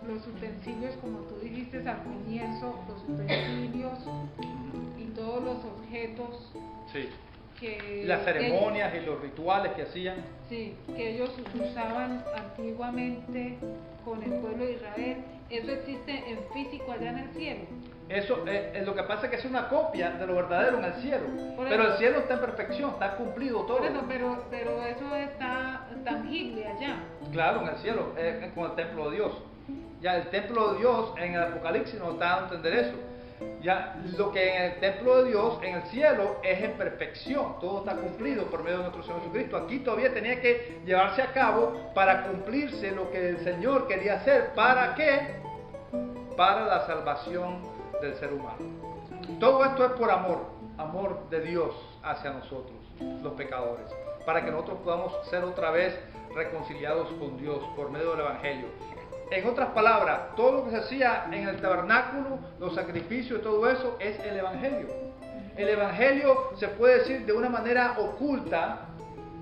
Speaker 1: los utensilios, como tú dijiste al comienzo, los utensilios y todos los objetos,
Speaker 2: sí,
Speaker 1: que
Speaker 2: las ceremonias y los rituales que hacían,
Speaker 1: sí, que ellos usaban antiguamente con el pueblo de Israel, eso existe en físico allá en el cielo.
Speaker 2: Eso lo que pasa es que es una copia de lo verdadero en el cielo, pero el cielo está en perfección, está cumplido todo.
Speaker 1: Por eso, pero eso está tangible allá.
Speaker 2: Claro, en el cielo, con el templo de Dios. Ya el templo de Dios en el Apocalipsis nos da a entender eso. Ya lo que en el templo de Dios, en el cielo, es en perfección, todo está cumplido por medio de nuestro Señor Jesucristo. Aquí todavía tenía que llevarse a cabo para cumplirse lo que el Señor quería hacer. ¿Para qué? Para la salvación del ser humano. Todo esto es por amor de Dios hacia nosotros, los pecadores, para que nosotros podamos ser otra vez reconciliados con Dios por medio del Evangelio. En otras palabras, todo lo que se hacía en el tabernáculo, los sacrificios y todo eso, es el Evangelio. El Evangelio se puede decir de una manera oculta,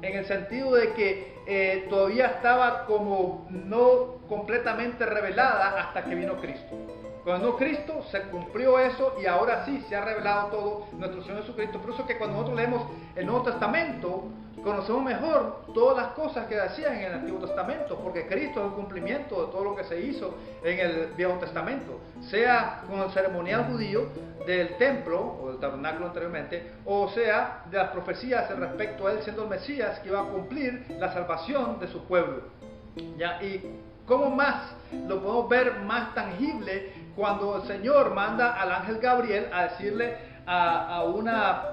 Speaker 2: en el sentido de que todavía estaba como no completamente revelada hasta que vino Cristo. Cuando vino Cristo se cumplió eso y ahora sí se ha revelado todo nuestro Señor Jesucristo. Por eso que cuando nosotros leemos el Nuevo Testamento, conocemos mejor todas las cosas que hacían en el Antiguo Testamento, porque Cristo es el cumplimiento de todo lo que se hizo en el Viejo Testamento, sea con el ceremonial judío del templo o del tabernáculo anteriormente, o sea de las profecías respecto a él siendo el Mesías que iba a cumplir la salvación de su pueblo. ¿Ya? Y cómo más lo podemos ver más tangible cuando el Señor manda al ángel Gabriel a decirle a una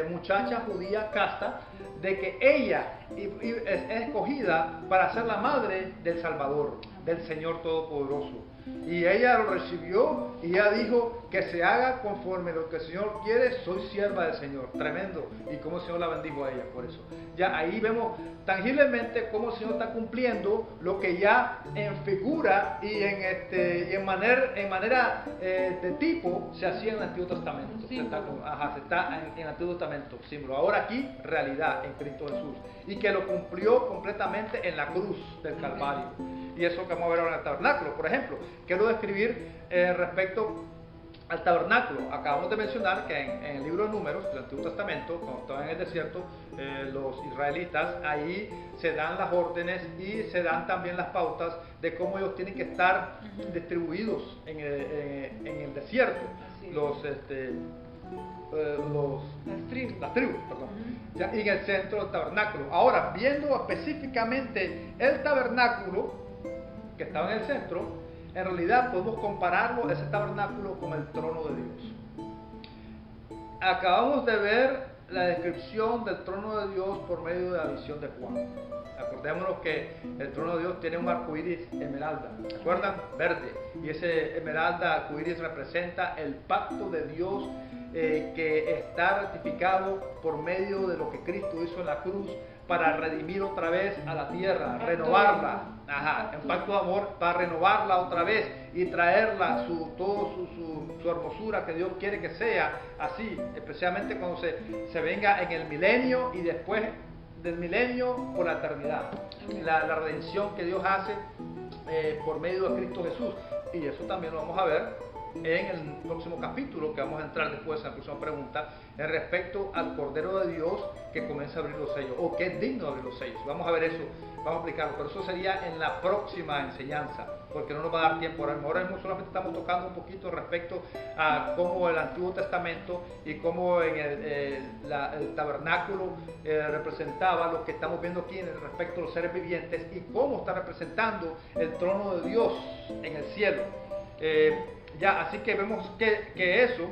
Speaker 2: muchacha judía casta de que ella es escogida para ser la madre del Salvador, del Señor Todopoderoso. Y ella lo recibió y ella dijo que se haga conforme lo que el Señor quiere, soy sierva del Señor. Tremendo. Y cómo el Señor la bendijo a ella por eso. Ya ahí vemos tangiblemente cómo el Señor está cumpliendo lo que ya en figura y en manera de tipo se hacía en el Antiguo Testamento. Se está en el Antiguo Testamento, símbolo. Ahora aquí, realidad en Cristo Jesús. Y que lo cumplió completamente en la cruz del Calvario. Y eso que vamos a ver ahora en el tabernáculo. Por ejemplo, quiero describir respecto al tabernáculo. Acabamos de mencionar que en el libro de Números del Antiguo Testamento, cuando estaban en el desierto, los israelitas, ahí se dan las órdenes y se dan también las pautas de cómo ellos tienen que estar distribuidos en el desierto. Las tribus, perdón. Ya, y en el centro del tabernáculo. Ahora, viendo específicamente el tabernáculo que estaba en el centro, en realidad podemos compararlo, ese tabernáculo, con el trono de Dios. Acabamos de ver la descripción del trono de Dios por medio de la visión de Juan. Acordémonos que el trono de Dios tiene un arcoíris esmeralda, ¿se acuerdan? Verde. Y ese esmeralda arcoíris representa el pacto de Dios que está ratificado por medio de lo que Cristo hizo en la cruz para redimir otra vez a la tierra, renovarla. Un pacto de amor para renovarla otra vez y traerla toda su hermosura que Dios quiere que sea así, especialmente cuando se venga en el milenio y después del milenio por la eternidad. La redención que Dios hace por medio de Cristo Jesús. Y eso también lo vamos a ver en el próximo capítulo, que vamos a entrar después en la próxima pregunta, en respecto al Cordero de Dios que comienza a abrir los sellos, o que es digno de abrir los sellos. Vamos a ver eso, vamos a explicarlo, pero eso sería en la próxima enseñanza, porque no nos va a dar tiempo ahora mismo. Solamente estamos tocando un poquito respecto a cómo el Antiguo Testamento y cómo en el tabernáculo representaba lo que estamos viendo aquí en respecto a los seres vivientes y cómo está representando el trono de Dios en el cielo. Así que vemos que eso,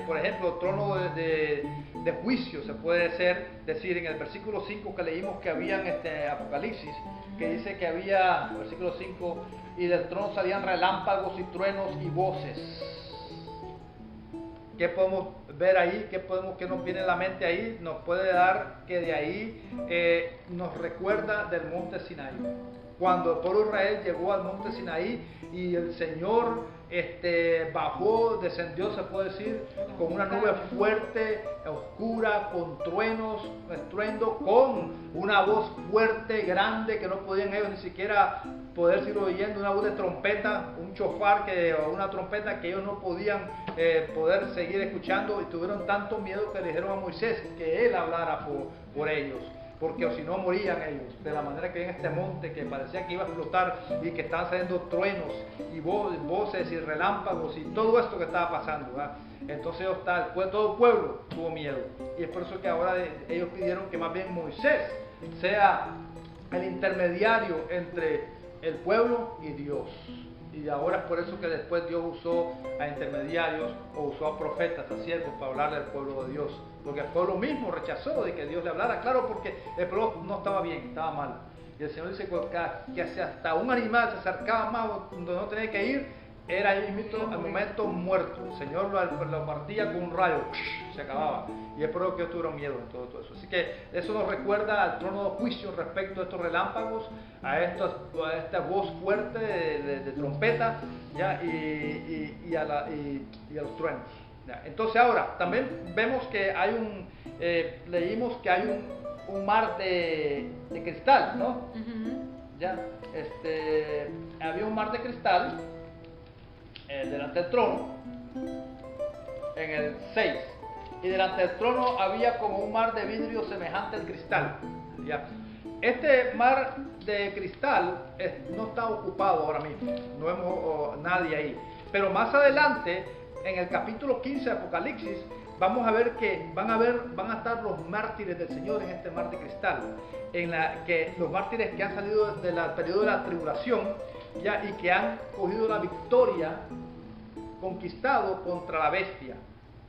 Speaker 2: por ejemplo, el trono de juicio se puede decir en el versículo 5 que leímos que había en Apocalipsis, que dice que había, versículo 5, y del trono salían relámpagos y truenos y voces. ¿Qué podemos ver ahí? ¿Qué nos viene a la mente ahí? Nos puede dar que de ahí nos recuerda del monte Sinaí. Cuando el pueblo de Israel llegó al monte Sinaí y el Señor bajó, descendió, se puede decir, con una nube fuerte, oscura, con truenos, estruendo, con una voz fuerte, grande, que no podían ellos ni siquiera poder seguir oyendo, una voz de trompeta, un chofar, o una trompeta que ellos no podían poder seguir escuchando, y tuvieron tanto miedo que le dijeron a Moisés que él hablara por ellos, porque o si no morían ellos, de la manera que en este monte que parecía que iba a explotar y que estaban saliendo truenos y voces y relámpagos y todo esto que estaba pasando, ¿verdad? Entonces todo el pueblo tuvo miedo, y es por eso que ahora ellos pidieron que más bien Moisés sea el intermediario entre el pueblo y Dios. Y ahora es por eso que después Dios usó a intermediarios o usó a profetas, a siervos para hablarle al pueblo de Dios. Porque el pueblo mismo rechazó de que Dios le hablara, claro, porque el pueblo no estaba bien, estaba mal. Y el Señor dice que si hasta un animal se acercaba más donde no tenía que ir, era ahí mismo al momento muerto. El Señor lo partía con un rayo, se acababa. Y es por eso que ellos tuvieron miedo en todo eso. Así que eso nos recuerda al trono de juicio respecto a estos relámpagos, a esta voz fuerte de trompeta, ¿ya? Y a los truenos. ¿Ya? Entonces ahora, también vemos que hay leímos que hay un mar de cristal, ¿no? ¿Ya? Había un mar de cristal delante del trono, en el 6, y delante del trono había como un mar de vidrio semejante al cristal. ¿Ya? Este mar de cristal no está ocupado ahora mismo, no vemos nadie ahí. Pero más adelante, en el capítulo 15 de Apocalipsis, vamos a ver que van a estar los mártires del Señor en este mar de cristal, que los mártires que han salido del periodo de la tribulación, ya, y que han cogido la victoria, conquistado contra la bestia.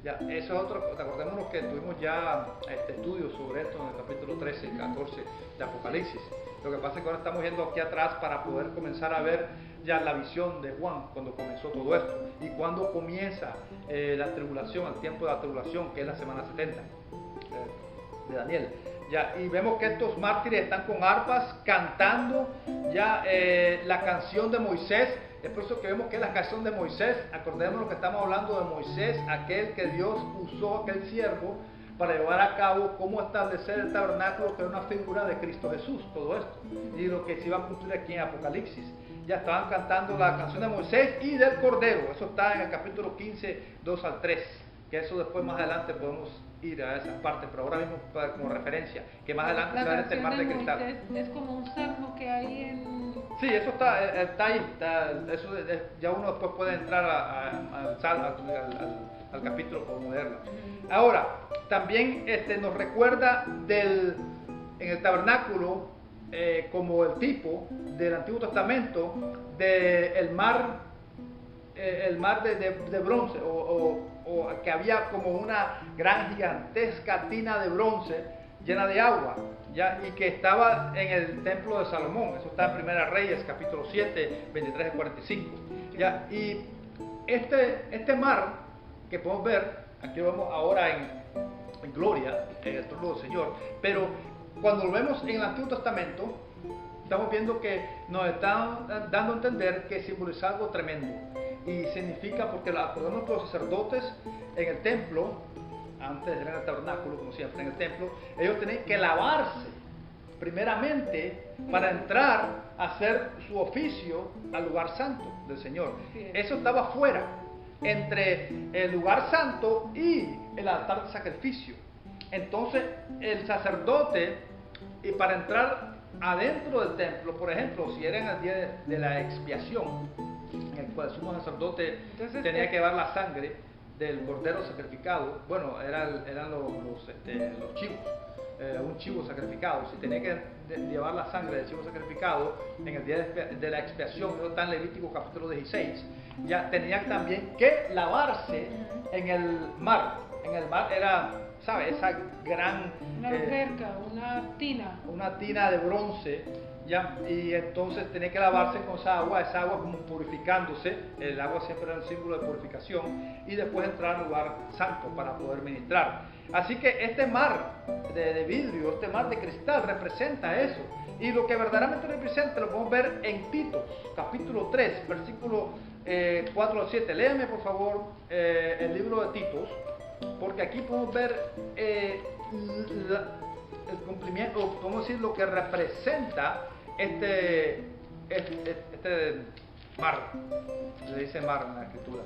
Speaker 2: Ya, eso es otro, acordémonos que tuvimos ya estudios sobre esto en el capítulo 13 y 14 de Apocalipsis. Lo que pasa es que ahora estamos yendo aquí atrás para poder comenzar a ver ya la visión de Juan cuando comenzó todo esto y cuando comienza la tribulación, el tiempo de la tribulación, que es la semana 70 de Daniel. Ya, y vemos que estos mártires están con arpas cantando ya la canción de Moisés. Es por eso que vemos que es la canción de Moisés. Acordémonos que estamos hablando de Moisés, aquel que Dios usó, aquel siervo, para llevar a cabo cómo establecer el tabernáculo, que era una figura de Cristo Jesús, todo esto. Y lo que se iba a cumplir aquí en Apocalipsis. Ya estaban cantando la canción de Moisés y del Cordero. Eso está en el capítulo 15, 2 al 3. Que eso después más adelante podemos ir a esas partes, pero ahora mismo como referencia, que más adelante se va a ver este mar de cristal.
Speaker 1: Es como un salmo que hay en...
Speaker 2: Sí, eso está ahí, eso ya uno después puede entrar al capítulo por leerlo. Ahora, también nos recuerda en el tabernáculo, como el tipo del Antiguo Testamento, del mar, el mar de bronce, o que había como una gran gigantesca tina de bronce llena de agua, ¿ya? Y que estaba en el templo de Salomón. Eso está en Primera Reyes, capítulo 7, 23 y 45, ¿ya? Y este mar que podemos ver, aquí lo vemos ahora en gloria, en el trono del Señor, pero cuando lo vemos en el Antiguo Testamento, estamos viendo que nos están dando a entender que simboliza algo tremendo. Y significa, porque acordamos que los sacerdotes en el templo, antes de ir al tabernáculo, como siempre en el templo, ellos tenían que lavarse primeramente para entrar a hacer su oficio al lugar santo del Señor. Eso estaba fuera, entre el lugar santo y el altar de sacrificio. Entonces el sacerdote, y para entrar adentro del templo, por ejemplo, si era en el día de la expiación, en el cual el sumo sacerdote tenía que llevar la sangre del cordero sacrificado, bueno, eran los chivos, un chivo sacrificado, si tenía que llevar la sangre del chivo sacrificado en el día de la expiación, eso está en Levítico capítulo 16, ya tenían también que lavarse en el mar. En el mar era, ¿sabes? Esa gran...
Speaker 1: Una alberca, una
Speaker 2: tina de bronce, ¿ya? Y entonces tenía que lavarse con esa agua como purificándose. El agua siempre era un símbolo de purificación, y después entrar al lugar santo para poder ministrar. Así que este mar de vidrio, este mar de cristal representa eso. Y lo que verdaderamente representa lo podemos ver en Tito, capítulo 3, versículo 4 al 7. Léame por favor el libro de Tito, porque aquí podemos ver el cumplimiento, podemos decir lo que representa este mar. Se dice mar en la escritura,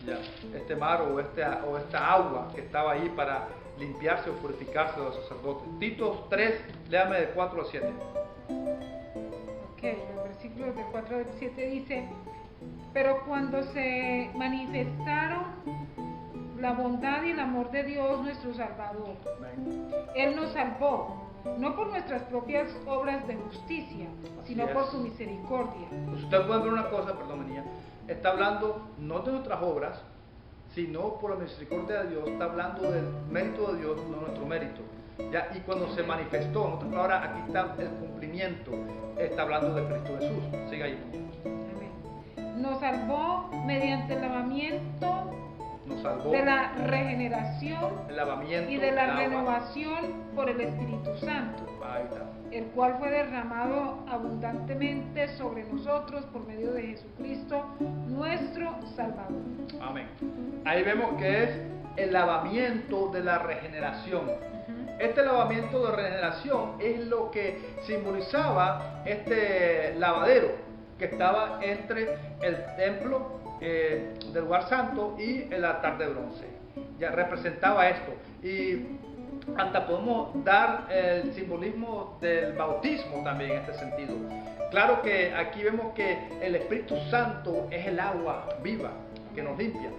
Speaker 2: ya. Este mar o esta agua que estaba ahí para limpiarse o purificarse de los sacerdotes. Tito 3, léame de 4 al 7.
Speaker 1: Ok, el versículo de 4 al 7 dice: pero cuando se manifestaron la bondad y el amor de Dios nuestro Salvador, Él nos salvó, no por nuestras propias obras de justicia, sino por su misericordia.
Speaker 2: Pues usted puede ver una cosa, perdón, niña, está hablando no de nuestras obras, sino por la misericordia de Dios, está hablando del mérito de Dios, no nuestro mérito. ¿Ya? Y cuando se manifestó, en otras palabras, aquí está el cumplimiento, está hablando de Cristo Jesús. Siga ahí.
Speaker 1: Amén. Nos salvó mediante el lavamiento, de la regeneración, y de la renovación por el Espíritu Santo, el cual fue derramado abundantemente sobre nosotros por medio de Jesucristo nuestro Salvador.
Speaker 2: Amén. Ahí vemos que es el lavamiento de la regeneración. Este lavamiento de regeneración es lo que simbolizaba este lavadero que estaba entre el templo del lugar santo y el altar de bronce. ya representaba esto. Y hasta podemos dar el simbolismo del bautismo también en este sentido. Claro que aquí vemos que el Espíritu Santo es el agua viva que nos limpia.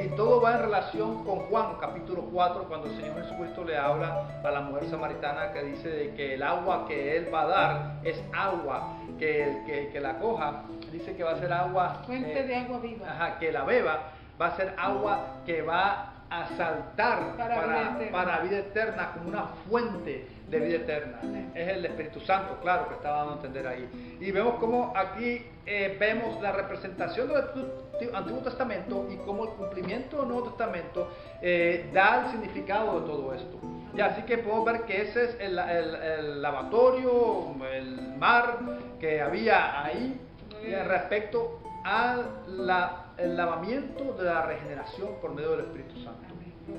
Speaker 2: Y todo va en relación con Juan capítulo 4, cuando el Señor Jesucristo le habla a la mujer samaritana, que dice de que el agua que Él va a dar es agua que la coja, dice que va a ser agua,
Speaker 1: fuente de agua viva.
Speaker 2: Ajá, que la beba, va a ser agua que va a saltar para vida eterna, como una fuente de vida eterna. Es el Espíritu Santo, claro, que estaba dando a entender ahí. Y vemos cómo aquí vemos la representación del Antiguo Testamento y cómo el cumplimiento del Nuevo Testamento da el significado de todo esto. Y así que podemos ver que ese es el lavatorio, el mar que había ahí respecto al lavamiento de la regeneración por medio del Espíritu Santo.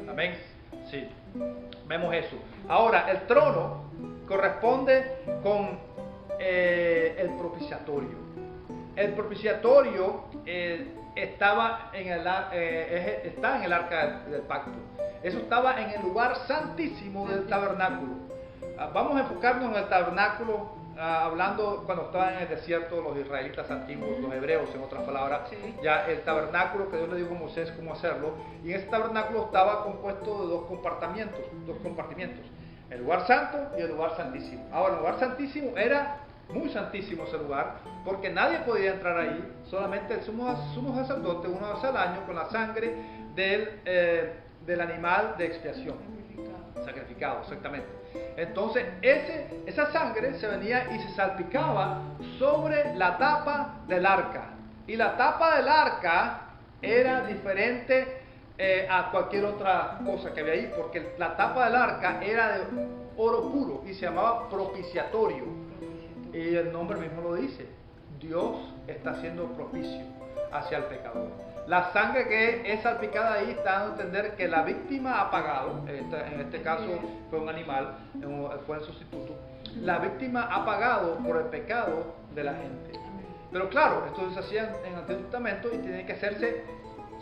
Speaker 2: Amén. Sí, vemos eso. Ahora, el trono corresponde con el propiciatorio. El propiciatorio está en el arca del pacto. Eso estaba en el lugar santísimo del tabernáculo. Vamos a enfocarnos en el tabernáculo, hablando cuando estaban en el desierto los israelitas antiguos, los hebreos en otras palabras, ya el tabernáculo que Dios le dijo a Moisés cómo hacerlo, y en ese tabernáculo estaba compuesto de dos compartimientos, el lugar santo y el lugar santísimo. Ahora, el lugar santísimo era muy santísimo ese lugar, porque nadie podía entrar ahí, solamente el sumo sacerdote una vez al año con la sangre del animal de expiación, sacrificado, exactamente. Entonces esa sangre se venía y se salpicaba sobre la tapa del arca, y la tapa del arca era diferente a cualquier otra cosa que había ahí, porque la tapa del arca era de oro puro y se llamaba propiciatorio, y el nombre mismo lo dice. Dios está siendo propicio hacia el pecador. La sangre que es salpicada ahí está dando a entender que la víctima ha pagado. En este caso fue un animal, fue el sustituto. La víctima ha pagado por el pecado de la gente. Pero claro, esto se hacía en el Antiguo Testamento y tiene que hacerse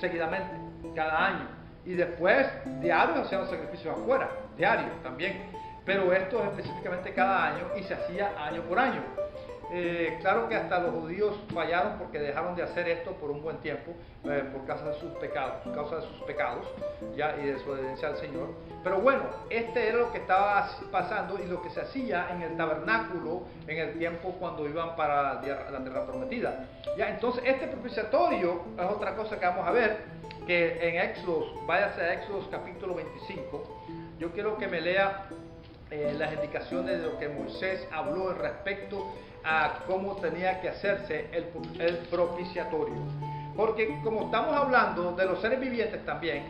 Speaker 2: seguidamente, cada año. Y después, diarios hacían los sacrificios afuera, diarios también. Pero esto es específicamente cada año y se hacía año por año. Claro que hasta los judíos fallaron porque dejaron de hacer esto por un buen tiempo, por causa de sus pecados, ya, y de su obediencia al Señor. Pero bueno, este era lo que estaba pasando y lo que se hacía en el tabernáculo en el tiempo cuando iban para la tierra prometida. Ya, entonces este propiciatorio es otra cosa que vamos a ver, que en Éxodos, váyase a Éxodos capítulo 25, yo quiero que me lea las indicaciones de lo que Moisés habló en respecto a cómo tenía que hacerse el propiciatorio. Porque como estamos hablando de los seres vivientes también,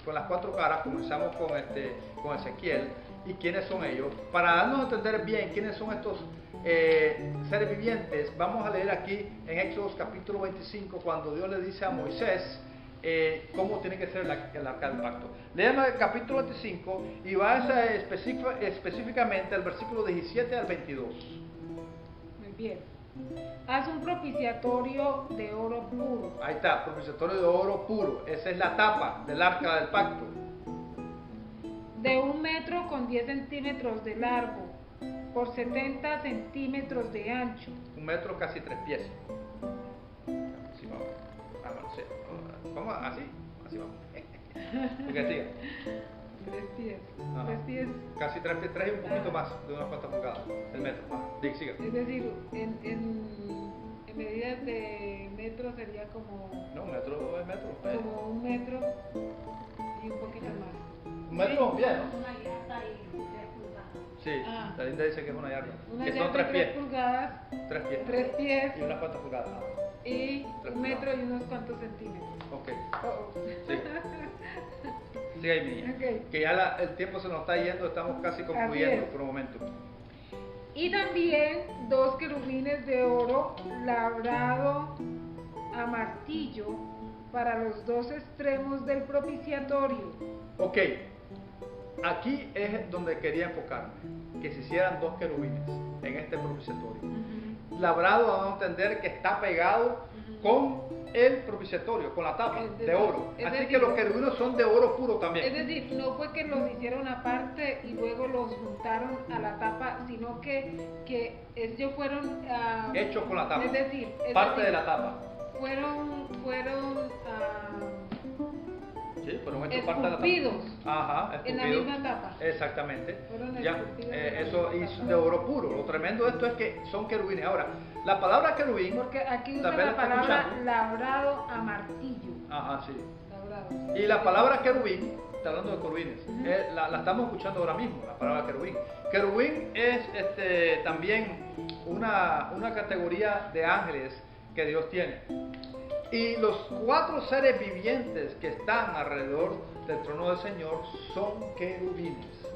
Speaker 2: con las cuatro caras, comenzamos con Ezequiel y quiénes son ellos. Para darnos a entender bien quiénes son estos seres vivientes, vamos a leer aquí en Éxodos capítulo 25, cuando Dios le dice a Moisés cómo tiene que ser el arca del pacto. Lean el capítulo 25 y va específicamente al versículo 17 al 22.
Speaker 1: Muy bien. Haz un propiciatorio de oro puro.
Speaker 2: Ahí está, propiciatorio de oro puro. Esa es la tapa del arca del pacto.
Speaker 1: De 1 metro con 10 centímetros de largo, por 70 centímetros de ancho.
Speaker 2: 1 metro, casi 3 pies. Así vamos. Sí. Vamos así vamos. Porque siga.
Speaker 1: 3 pies.
Speaker 2: Ajá.
Speaker 1: 3 pies.
Speaker 2: Casi 3 pies, 3 y un poquito más de unas cuantas pulgadas. El metro. Siga.
Speaker 1: Es decir, en medidas de metro sería como.
Speaker 2: No, 1 metro es metro.
Speaker 1: Como 1 metro y un poquito más.
Speaker 2: 1 metro bien, ¿no?
Speaker 3: Una yarda y 3 pulgadas.
Speaker 2: Sí, la Linda dice que es una yarda.
Speaker 1: Una
Speaker 2: que
Speaker 1: yarda
Speaker 2: son 3
Speaker 1: de
Speaker 2: pies.
Speaker 1: 3 pulgadas.
Speaker 2: 3 pies.
Speaker 1: 3 pies.
Speaker 2: Y unas cuantas pulgadas.
Speaker 1: Y
Speaker 2: 3
Speaker 1: 1 metro y unos cuantos centímetros.
Speaker 2: Ok.
Speaker 1: Oh.
Speaker 2: Sí. Siga ahí, mi niña.
Speaker 1: Okay.
Speaker 2: Que ya el tiempo se nos está yendo, estamos casi concluyendo
Speaker 1: es.
Speaker 2: por un momento.
Speaker 1: Y también 2 querubines de oro labrado a martillo para los 2 extremos del propiciatorio.
Speaker 2: Ok, aquí es donde quería enfocarme, que se hicieran 2 querubines en este propiciatorio. labrado, vamos a entender que está pegado con el propiciatorio, con la tapa de oro. Así que los querubines son de oro puro también.
Speaker 1: Es decir, no fue que los hicieron aparte y luego los juntaron a la tapa, sino que ellos fueron
Speaker 2: hechos con la tapa.
Speaker 1: Es decir,
Speaker 2: parte de la tapa.
Speaker 1: Fueron
Speaker 2: sí, fueron hechos parte de la tapa. Ajá,
Speaker 1: en la misma tapa.
Speaker 2: Exactamente. Ya, eso es de oro puro. Lo tremendo de esto es que son querubines. Ahora, la palabra querubín.
Speaker 1: Porque aquí usa la palabra labrado a martillo.
Speaker 2: Ajá, sí.
Speaker 1: Labrado.
Speaker 2: Y la palabra querubín, está hablando de querubines, la estamos escuchando ahora mismo, la palabra querubín. Querubín es también una categoría de ángeles que Dios tiene. Y los 4 seres vivientes que están alrededor del trono del Señor son querubines.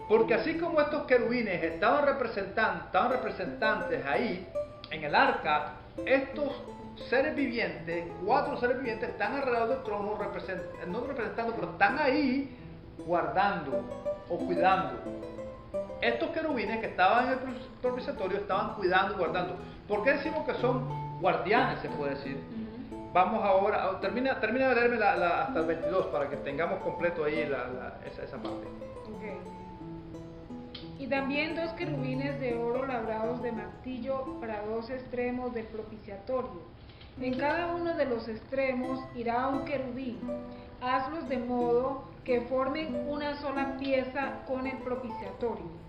Speaker 2: Porque así como estos querubines estaban representantes ahí en el arca, estos seres vivientes, 4 seres vivientes, están alrededor del trono, no representando, pero están ahí guardando o cuidando. Estos querubines que estaban en el propiciatorio estaban cuidando y guardando. ¿Por qué decimos que son guardianes, se puede decir? Vamos ahora, termina de leerme hasta el 22 para que tengamos completo ahí esa parte.
Speaker 1: Okay. Y también 2 querubines de oro labrados de martillo para 2 extremos del propiciatorio. En cada uno de los extremos irá un querubín. Hazlos de modo que formen una sola pieza con el propiciatorio.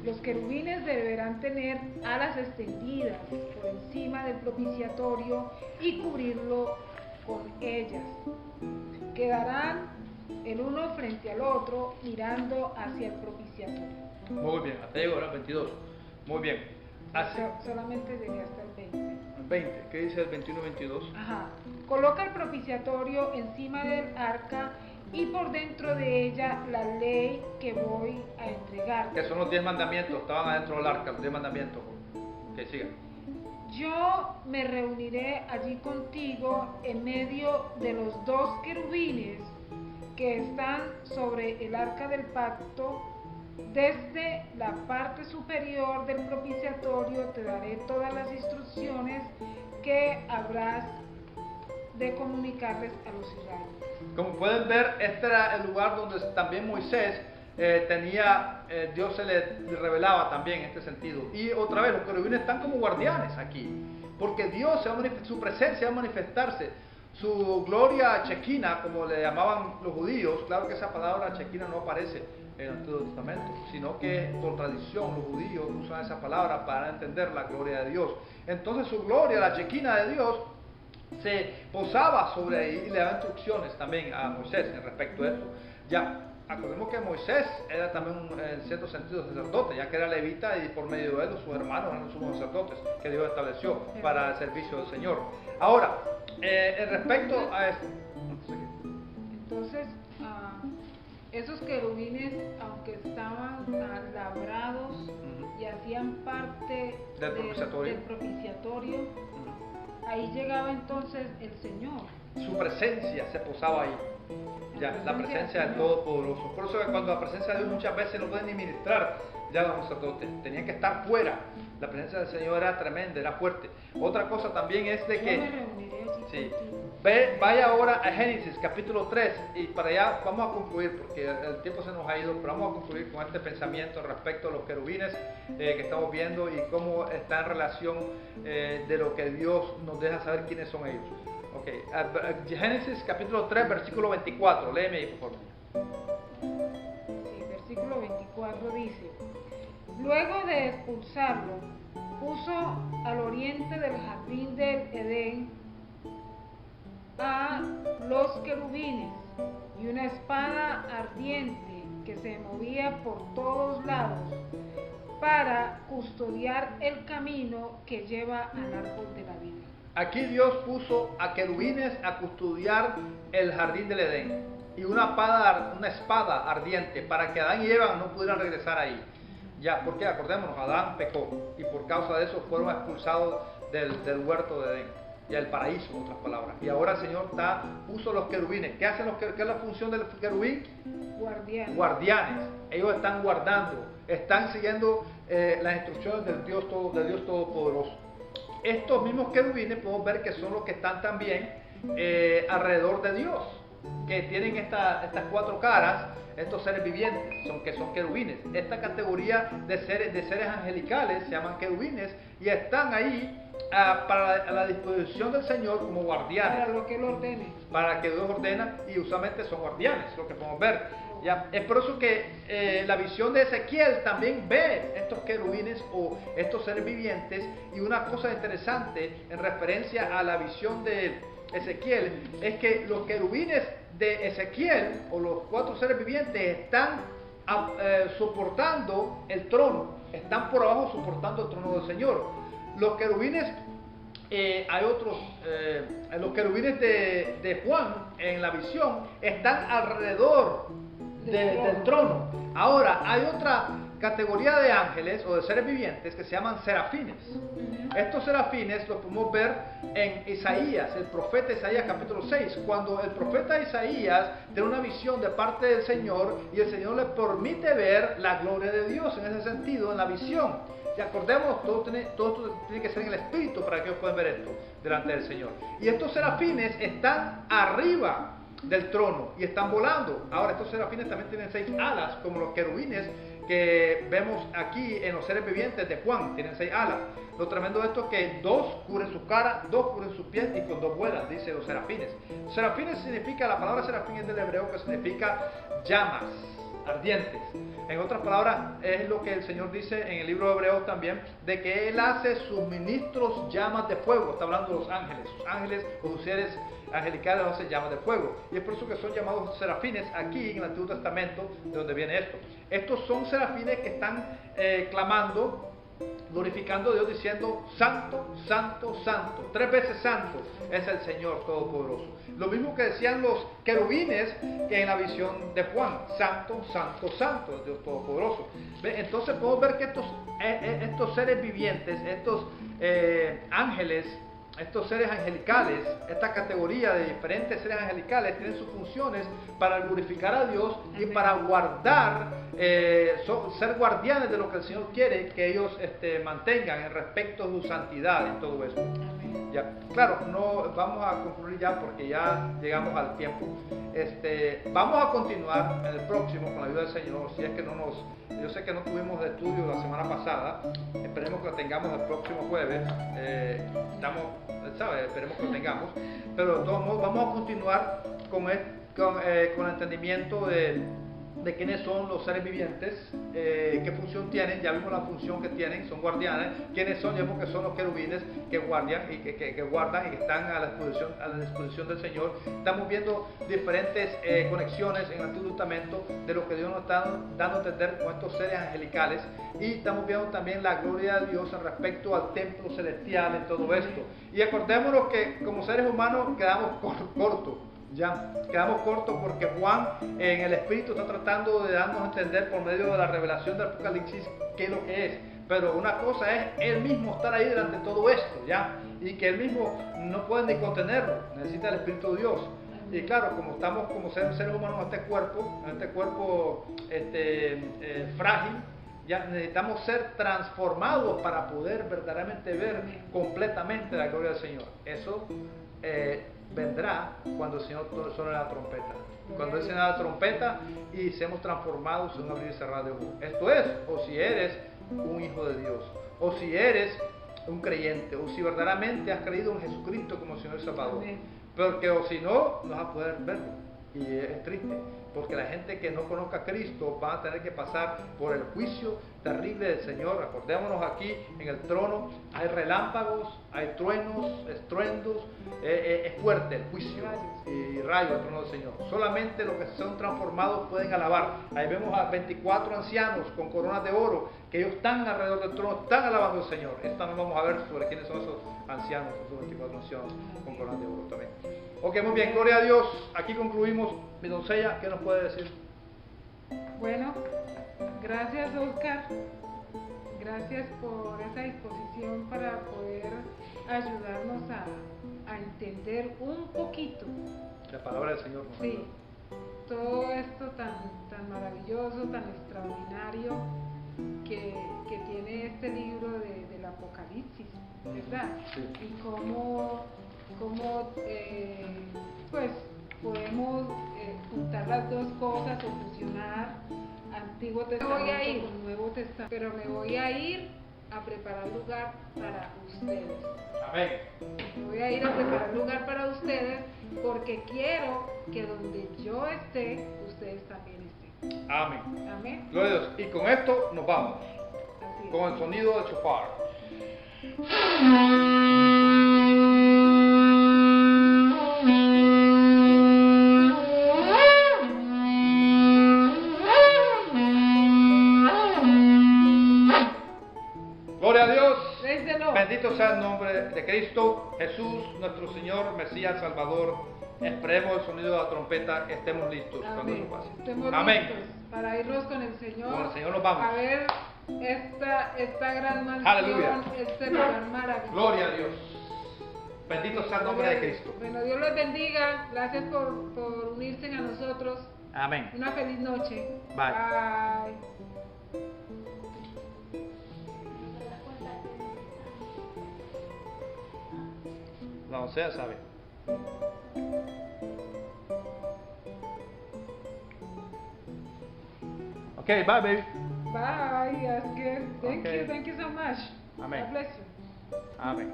Speaker 1: Los querubines deberán tener alas extendidas por encima del propiciatorio y cubrirlo con ellas. Quedarán el uno frente al otro mirando hacia el propiciatorio.
Speaker 2: Muy bien, hasta llegó el 22. Muy bien. Así.
Speaker 1: Solamente llegué hasta el 20.
Speaker 2: El 20, ¿qué dice el 21-22?
Speaker 1: Ajá. Coloca el propiciatorio encima del arca y por dentro de ella la ley que voy a entregar.
Speaker 2: Que son los 10 mandamientos, estaban adentro del arca, los 10 mandamientos. Que sigan.
Speaker 1: Yo me reuniré allí contigo en medio de los 2 querubines que están sobre el arca del pacto. Desde la parte superior del propiciatorio te daré todas las instrucciones que habrás de comunicarles a los israelitas.
Speaker 2: Como pueden ver, este era el lugar donde también Moisés Dios se le revelaba también en este sentido. Y otra vez, los querubines están como guardianes aquí, porque Dios su presencia va a manifestarse, su gloria chequina, como le llamaban los judíos. Claro que esa palabra chequina no aparece en el Antiguo Testamento, sino que por tradición los judíos usan esa palabra para entender la gloria de Dios. Entonces su gloria, la chequina de Dios, se posaba sobre ahí y le daba instrucciones también a Moisés en respecto a esto. Ya, acordemos que Moisés era también en cierto sentido sacerdote, ya que era levita, y por medio de él sus hermanos eran los sumos sacerdotes que Dios estableció para el servicio del Señor. Ahora, en respecto a esto,
Speaker 1: entonces, esos querubines, aunque estaban labrados y hacían parte
Speaker 2: del
Speaker 1: propiciatorio, ahí llegaba entonces el Señor.
Speaker 2: Su presencia se posaba ahí. Ya, la presencia del Todopoderoso. Por eso que cuando la presencia de Dios muchas veces no pueden ni ministrar ya los sacerdotes, tenían que estar fuera. La presencia del Señor era tremenda, era fuerte. Otra cosa también es de que...
Speaker 1: Yo me reuniré allí contigo.
Speaker 2: Vaya ahora a Génesis capítulo 3 y para allá vamos a concluir, porque el tiempo se nos ha ido, pero vamos a concluir con este pensamiento respecto a los querubines que estamos viendo y cómo está en relación de lo que Dios nos deja saber quiénes son ellos. Okay. Génesis capítulo 3 versículo 24, léeme ahí por favor.
Speaker 1: Sí, versículo 24 dice: luego de expulsarlo, puso al oriente del jardín del Edén a los querubines y una espada ardiente que se movía por todos lados para custodiar el camino que lleva al árbol de la vida.
Speaker 2: Aquí Dios puso a querubines a custodiar el jardín del Edén y una espada ardiente para que Adán y Eva no pudieran regresar ahí. Ya, porque acordémonos, Adán pecó y por causa de eso fueron expulsados del huerto de Edén y al paraíso, en otras palabras. Y ahora el Señor puso los querubines. ¿Qué hacen ¿Qué es la función del querubín?
Speaker 1: Guardianes.
Speaker 2: Guardianes. Ellos están guardando están siguiendo las instrucciones del Dios Todopoderoso. Estos mismos querubines podemos ver que son los que están también alrededor de Dios, que tienen estas 4 caras, estos seres vivientes, que son querubines. Esta categoría de seres angelicales se llaman querubines y están ahí para la disposición del Señor como guardianes.
Speaker 1: Para lo que Él ordene.
Speaker 2: Para que Dios ordena, y usualmente son guardianes, lo que podemos ver. ¿Ya? Es por eso que la visión de Ezequiel también ve estos querubines o estos seres vivientes. Y una cosa interesante en referencia a la visión de Ezequiel es que los querubines de Ezequiel o los 4 seres vivientes están soportando el trono, están por abajo soportando el trono del Señor. Los querubines, hay otros, los querubines de Juan en la visión están alrededor del trono. Ahora, hay otra categoría de ángeles o de seres vivientes que se llaman serafines. Estos serafines los podemos ver en Isaías, el profeta Isaías capítulo 6, cuando el profeta Isaías tiene una visión de parte del Señor y el Señor le permite ver la gloria de Dios en ese sentido, en la visión. Y acordemos, todo esto tiene que ser en el Espíritu para que ellos puedan ver esto delante del Señor. Y estos serafines están arriba del trono y están volando. Ahora, estos serafines también tienen 6 alas, como los querubines que vemos aquí en los seres vivientes de Juan, tienen 6 alas. Lo tremendo de esto es que 2 cubren su cara, 2 cubren sus pies y con 2 vuelan, dice los serafines. Serafines significa, la palabra serafín es del hebreo que significa llamas ardientes. En otras palabras, es lo que el Señor dice en el libro de Hebreos también, de que Él hace sus ministros llamas de fuego. Está hablando de los ángeles. Sus ángeles o sus seres angelicales los hacen llamas de fuego. Y es por eso que son llamados serafines aquí en el Antiguo Testamento, de donde viene esto. Estos son serafines que están clamando, glorificando a Dios, diciendo: Santo, Santo, Santo. 3 veces santo es el Señor Todopoderoso. Lo mismo que decían los querubines que en la visión de Juan: Santo, Santo, Santo es Dios Todopoderoso. Entonces podemos ver que estos seres vivientes, estos ángeles, estos seres angelicales, esta categoría de diferentes seres angelicales tienen sus funciones para glorificar a Dios y para guardar, ser guardianes de lo que el Señor quiere que ellos mantengan en respecto a su santidad y todo eso. Ya, claro, no vamos a concluir ya porque ya llegamos al tiempo. Vamos a continuar en el próximo con la ayuda del Señor. Si es que yo sé que no tuvimos de estudio la semana pasada, esperemos que lo tengamos el próximo jueves. Esperemos que lo tengamos, pero de todos modos vamos a continuar con el entendimiento de quiénes son los seres vivientes, qué función tienen. Ya vimos la función que tienen, son guardianes. Quiénes son, ya vimos que son los querubines que guardan y que guardan y que están a la disposición del Señor. Estamos viendo diferentes conexiones en el Antiguo Testamento de lo que Dios nos está dando a entender con estos seres angelicales, y estamos viendo también la gloria de Dios en respecto al templo celestial en todo esto. Y acordémonos que como seres humanos quedamos cortos. Ya quedamos cortos porque Juan en el Espíritu está tratando de darnos a entender por medio de la revelación del Apocalipsis qué es lo que es. Pero una cosa es él mismo estar ahí delante de todo esto, ¿ya? Y que él mismo no puede ni contenerlo, necesita el Espíritu de Dios. Y claro, como estamos como seres humanos en este cuerpo frágil, ya necesitamos ser transformados para poder verdaderamente ver completamente la gloria del Señor. Eso vendrá cuando el Señor suene la trompeta. Cuando Él suena la trompeta y seamos transformados en un abrir y cerrar de ojos. Esto es, o si eres un hijo de Dios, o si eres un creyente, o si verdaderamente has creído en Jesucristo como Señor y Salvador. Porque o si no, no vas a poder verlo. Y es triste, porque la gente que no conozca a Cristo va a tener que pasar por el juicio terrible del Señor. Acordémonos, aquí en el trono hay relámpagos, hay truenos, estruendos, es fuerte el juicio y rayos del trono del Señor. Solamente los que son transformados pueden alabar. Ahí vemos a 24 ancianos con coronas de oro, que ellos están alrededor del trono, están alabando al Señor. Esta también vamos a ver sobre quiénes son esos ancianos, esos 24 ancianos con coronas de oro también. Ok, muy bien, gloria a Dios. Aquí concluimos. Mi doncella, ¿qué nos puede decir?
Speaker 1: Bueno, gracias Oscar, gracias por esa disposición para poder ayudarnos a entender un poquito
Speaker 2: La palabra del Señor. ¿No?
Speaker 1: Sí, todo esto tan maravilloso, tan extraordinario que tiene este libro del Apocalipsis, ¿verdad?
Speaker 2: Sí.
Speaker 1: Y cómo pues podemos juntar las dos cosas o fusionar Antiguo Testamento con Nuevo Testamento, pero me voy a ir a preparar lugar para ustedes.
Speaker 2: Amén.
Speaker 1: Me voy a ir a preparar lugar para ustedes porque quiero que donde yo esté, ustedes también estén.
Speaker 2: Amén.
Speaker 1: Amén.
Speaker 2: Gloria a Dios. Y con esto nos vamos.
Speaker 1: Así es.
Speaker 2: Con el sonido del shofar. Gloria a Dios.
Speaker 1: Praise the Lord.
Speaker 2: Bendito sea el nombre de Cristo, Jesús, nuestro Señor, Mesías, Salvador. Esperemos el sonido de la trompeta, estemos listos cuando
Speaker 1: Amén.
Speaker 2: eso pase.
Speaker 1: Estemos
Speaker 2: Amén.
Speaker 1: listos para irnos con el Señor.
Speaker 2: Con el Señor nos vamos.
Speaker 1: A ver esta gran mansión,
Speaker 2: Aleluya.
Speaker 1: este lugar maravilloso.
Speaker 2: Gloria a Dios. Bendito sea el nombre de Cristo.
Speaker 1: Bueno, Dios los bendiga. Gracias por unirse a nosotros.
Speaker 2: Amén.
Speaker 1: Una feliz noche.
Speaker 2: Bye.
Speaker 1: Bye.
Speaker 2: La doncella sabe. Okay, bye, baby.
Speaker 1: Bye. That's good.
Speaker 2: Okay.
Speaker 1: Thank you so much.
Speaker 2: Amen.
Speaker 1: God bless you.
Speaker 2: Amén.